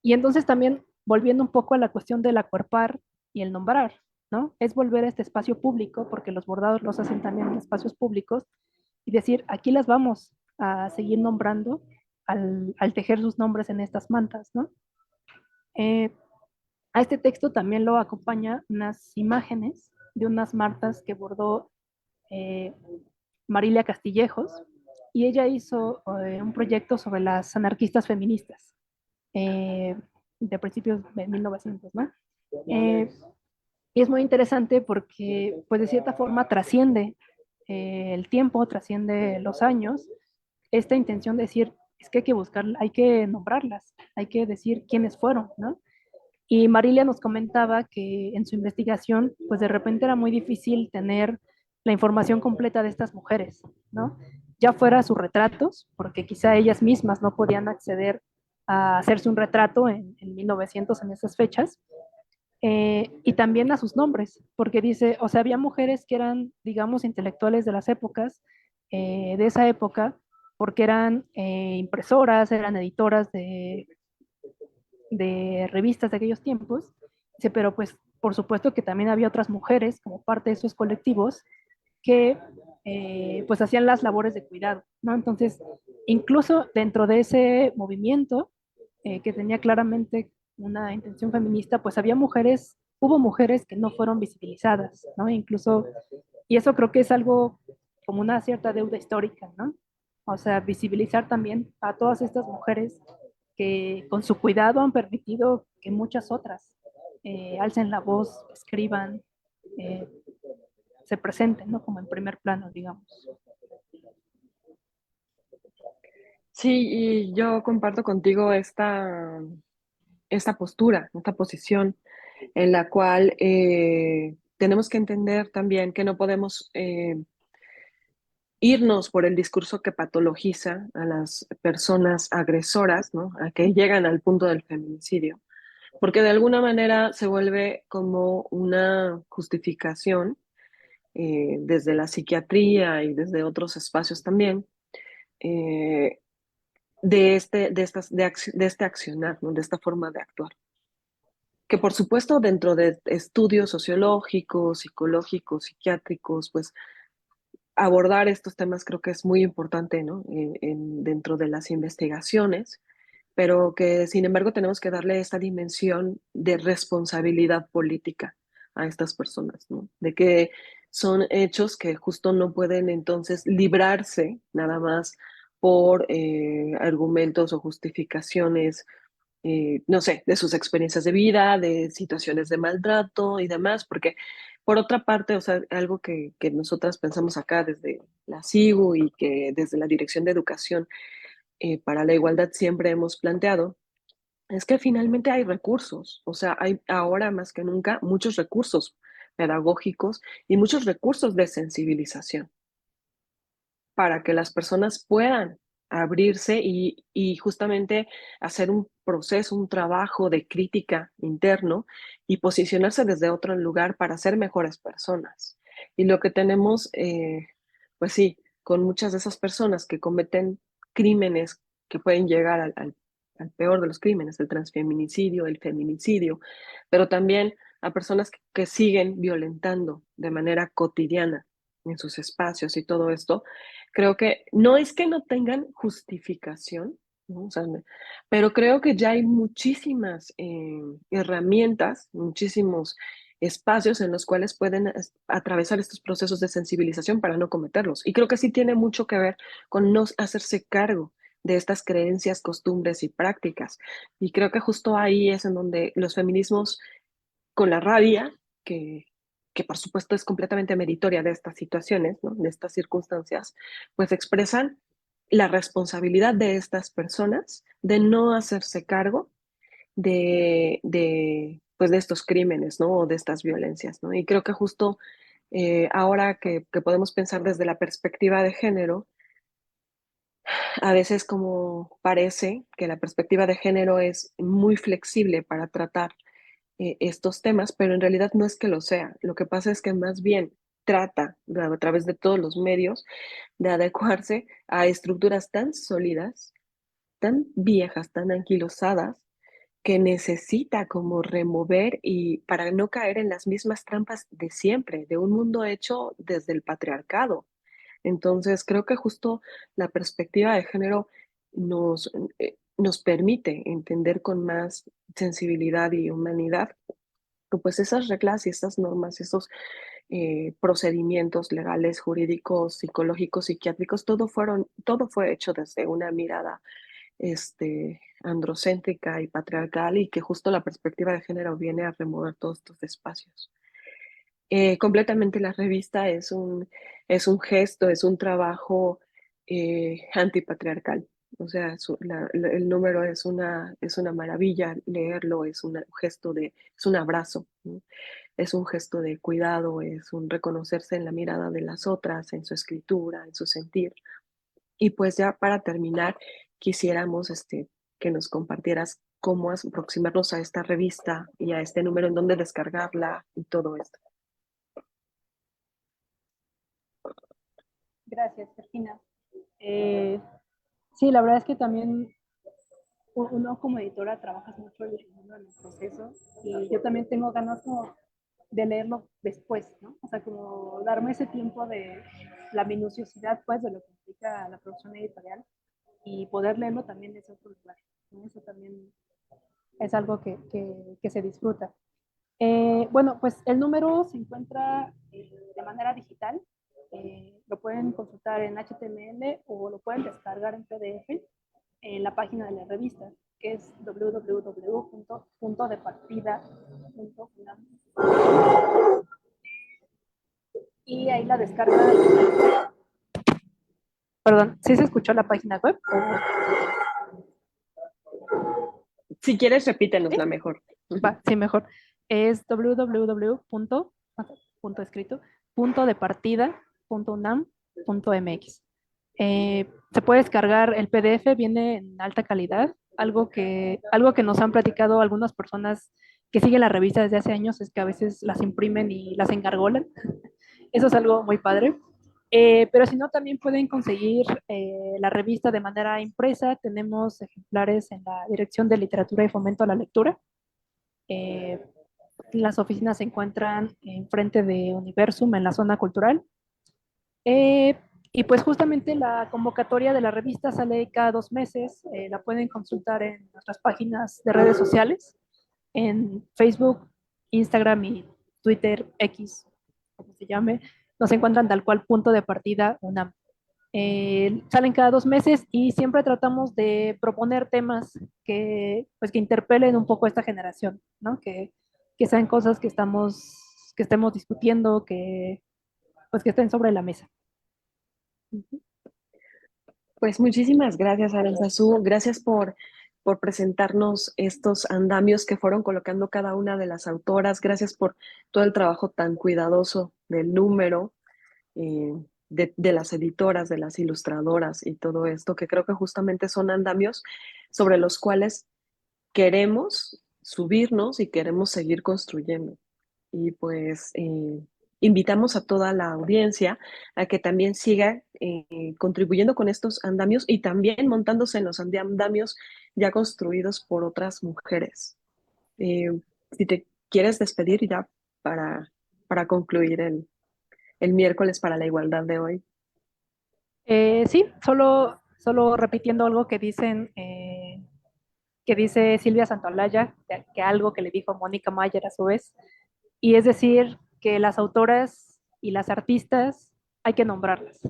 y entonces también, volviendo un poco a la cuestión del acuerpar y el nombrar, ¿no? Es volver a este espacio público, porque los bordados los hacen también en espacios públicos, y decir, aquí las vamos a seguir nombrando al tejer sus nombres en estas mantas, ¿no? Eh, a este texto también lo acompaña unas imágenes de unas martas que bordó eh, Marilia Castillejos, y ella hizo un proyecto sobre las anarquistas feministas eh, de principios de 1900, ¿no? Eh, y es muy interesante porque, pues de cierta forma, trasciende el tiempo, trasciende los años, esta intención de decir, es que hay que buscar, hay que nombrarlas, hay que decir quiénes fueron, ¿no? Y Marilia nos comentaba que en su investigación, pues de repente era muy difícil tener la información completa de estas mujeres, ¿no? Ya fuera sus retratos, porque quizá ellas mismas no podían acceder a hacerse un retrato en 1900, en esas fechas, y también a sus nombres, porque dice, o sea, había mujeres que eran, digamos, intelectuales de las épocas, de esa época, porque eran impresoras, eran editoras de revistas de aquellos tiempos, dice, pero pues por supuesto que también había otras mujeres como parte de esos colectivos que pues hacían las labores de cuidado, ¿no? Entonces, incluso dentro de ese movimiento que tenía claramente una intención feminista, pues había mujeres, hubo mujeres que no fueron visibilizadas, ¿no? Incluso, y eso creo que es algo como una cierta deuda histórica, ¿no? O sea, visibilizar también a todas estas mujeres que con su cuidado han permitido que muchas otras alcen la voz, escriban, eh, se presenten, ¿no? Como en primer plano, digamos. Sí, y yo comparto contigo esta postura, esta posición en la cual tenemos que entender también que no podemos irnos por el discurso que patologiza a las personas agresoras, ¿no? A que llegan al punto del feminicidio, porque de alguna manera se vuelve como una justificación desde la psiquiatría y desde otros espacios también, eh, de este accionar, ¿no? De esta forma de actuar. Que por supuesto dentro de estudios sociológicos, psicológicos, psiquiátricos, pues abordar estos temas creo que es muy importante, ¿no? Dentro de las investigaciones, pero que sin embargo tenemos que darle esta dimensión de responsabilidad política a estas personas, ¿no? De que son hechos que justo no pueden entonces librarse nada más por argumentos o justificaciones, no sé, de sus experiencias de vida, de situaciones de maltrato y demás, porque por otra parte, o sea, algo que nosotras pensamos acá desde la SIGU y que desde la Dirección de Educación para la Igualdad siempre hemos planteado, es que finalmente hay recursos, o sea, hay ahora más que nunca muchos recursos pedagógicos y muchos recursos de sensibilización para que las personas puedan abrirse y justamente hacer un proceso, un trabajo de crítica interno y posicionarse desde otro lugar para ser mejores personas. Y lo que tenemos, pues sí, con muchas de esas personas que cometen crímenes que pueden llegar al peor de los crímenes, el transfeminicidio, el feminicidio, pero también a personas que siguen violentando de manera cotidiana en sus espacios y todo esto, creo que no es que no tengan justificación, ¿no? O sea, pero creo que ya hay muchísimas herramientas, muchísimos espacios en los cuales pueden atravesar estos procesos de sensibilización para no cometerlos. Y creo que sí tiene mucho que ver con no hacerse cargo de estas creencias, costumbres y prácticas. Y creo que justo ahí es en donde los feminismos, con la rabia, que por supuesto es completamente meritoria de estas situaciones, ¿no? De estas circunstancias, pues expresan la responsabilidad de estas personas de no hacerse cargo pues de estos crímenes, ¿no? O de estas violencias, ¿no? Y creo que justo ahora que podemos pensar desde la perspectiva de género, a veces como parece que la perspectiva de género es muy flexible para tratar estos temas, pero en realidad no es que lo sea. Lo que pasa es que más bien trata a través de todos los medios de adecuarse a estructuras tan sólidas, tan viejas, tan anquilosadas, que necesita como remover y para no caer en las mismas trampas de siempre, de un mundo hecho desde el patriarcado. Entonces, creo que justo la perspectiva de género nos permite entender con más sensibilidad y humanidad que pues esas reglas y esas normas, esos procedimientos legales, jurídicos, psicológicos, psiquiátricos, todo fue hecho desde una mirada androcéntrica y patriarcal y que justo la perspectiva de género viene a remover todos estos espacios. Completamente la revista es un gesto, es un trabajo antipatriarcal. O sea, el número es una maravilla leerlo, es un gesto es un abrazo, ¿no? Es un gesto de cuidado, es un reconocerse en la mirada de las otras, en su escritura, en su sentir. Y pues ya para terminar, quisiéramos que nos compartieras cómo aproximarnos a esta revista y a este número, en dónde descargarla y todo esto. Gracias, Sergina. Sí, la verdad es que también uno como editora trabajas mucho en el proceso y yo también tengo ganas como de leerlo después, ¿no? O sea, como darme ese tiempo de la minuciosidad, pues, de lo que implica la producción editorial y poder leerlo también desde otro lugar, ¿no? Eso también es algo que se disfruta. Bueno, pues el número se encuentra de manera digital. Lo pueden consultar en HTML o lo pueden descargar en PDF en la página de la revista, que es www.puntodepartida.unam. Y ahí la descarga. Perdón, ¿sí se escuchó la página web? Si quieres, repítenos ¿Sí? la mejor. Va, sí, mejor. Es www. Punto escrito, punto de partida, punto UNAM, .mx. Se puede descargar el PDF, viene en alta calidad. Algo que nos han platicado algunas personas que siguen la revista desde hace años es que a veces las imprimen y las engargolan. Eso es algo muy padre. Pero si no, también pueden conseguir la revista de manera impresa. Tenemos ejemplares en la Dirección de Literatura y Fomento a la Lectura. Eh, las oficinas se encuentran enfrente de Universum, en la zona cultural. Eh, y pues justamente la convocatoria de la revista sale cada 2 meses. La pueden consultar en nuestras páginas de redes sociales, en Facebook, Instagram y Twitter, X, como se llame. Nos encuentran tal cual punto de partida UNAM. Salen cada 2 meses y siempre tratamos de proponer temas pues, que interpelen un poco a esta generación, ¿no? Que sean cosas que estemos discutiendo, pues, que estén sobre la mesa. Pues muchísimas gracias, Aranzazú. Gracias por presentarnos estos andamios que fueron colocando cada una de las autoras. Gracias por todo el trabajo tan cuidadoso del número, eh, de las editoras, de las ilustradoras y todo esto, que creo que justamente son andamios sobre los cuales queremos subirnos y queremos seguir construyendo. Y pues invitamos a toda la audiencia a que también siga contribuyendo con estos andamios y también montándose en los andamios ya construidos por otras mujeres. Eh, si te quieres despedir ya para concluir el miércoles para la igualdad de hoy. Sí, solo repitiendo algo que dice Silvia Santolaya, que algo que le dijo Mónica Mayer a su vez, y es decir, que las autoras y las artistas hay que nombrarlas,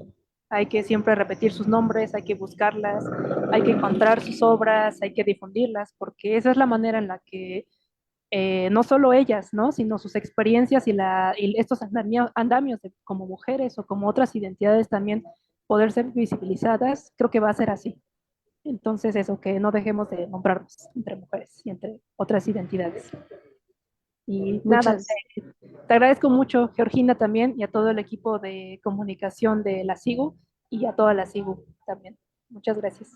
hay que siempre repetir sus nombres, hay que buscarlas, hay que encontrar sus obras, hay que difundirlas, porque esa es la manera en la que no solo ellas, ¿no? Sino sus experiencias y estos andamios como mujeres o como otras identidades también poder ser visibilizadas, creo que va a ser así. Entonces, eso, que no dejemos de nombrarnos entre mujeres y entre otras identidades. Y nada, Muchas, te agradezco mucho, Georgina, también, y a todo el equipo de comunicación de la SIGU y a toda la SIGU también. Muchas gracias.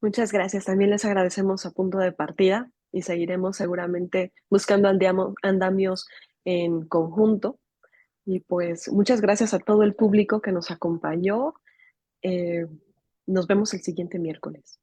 muchas gracias. También les agradecemos a punto de partida y seguiremos seguramente buscando andamios en conjunto. Y pues muchas gracias a todo el público que nos acompañó. Eh, Nos vemos el siguiente miércoles.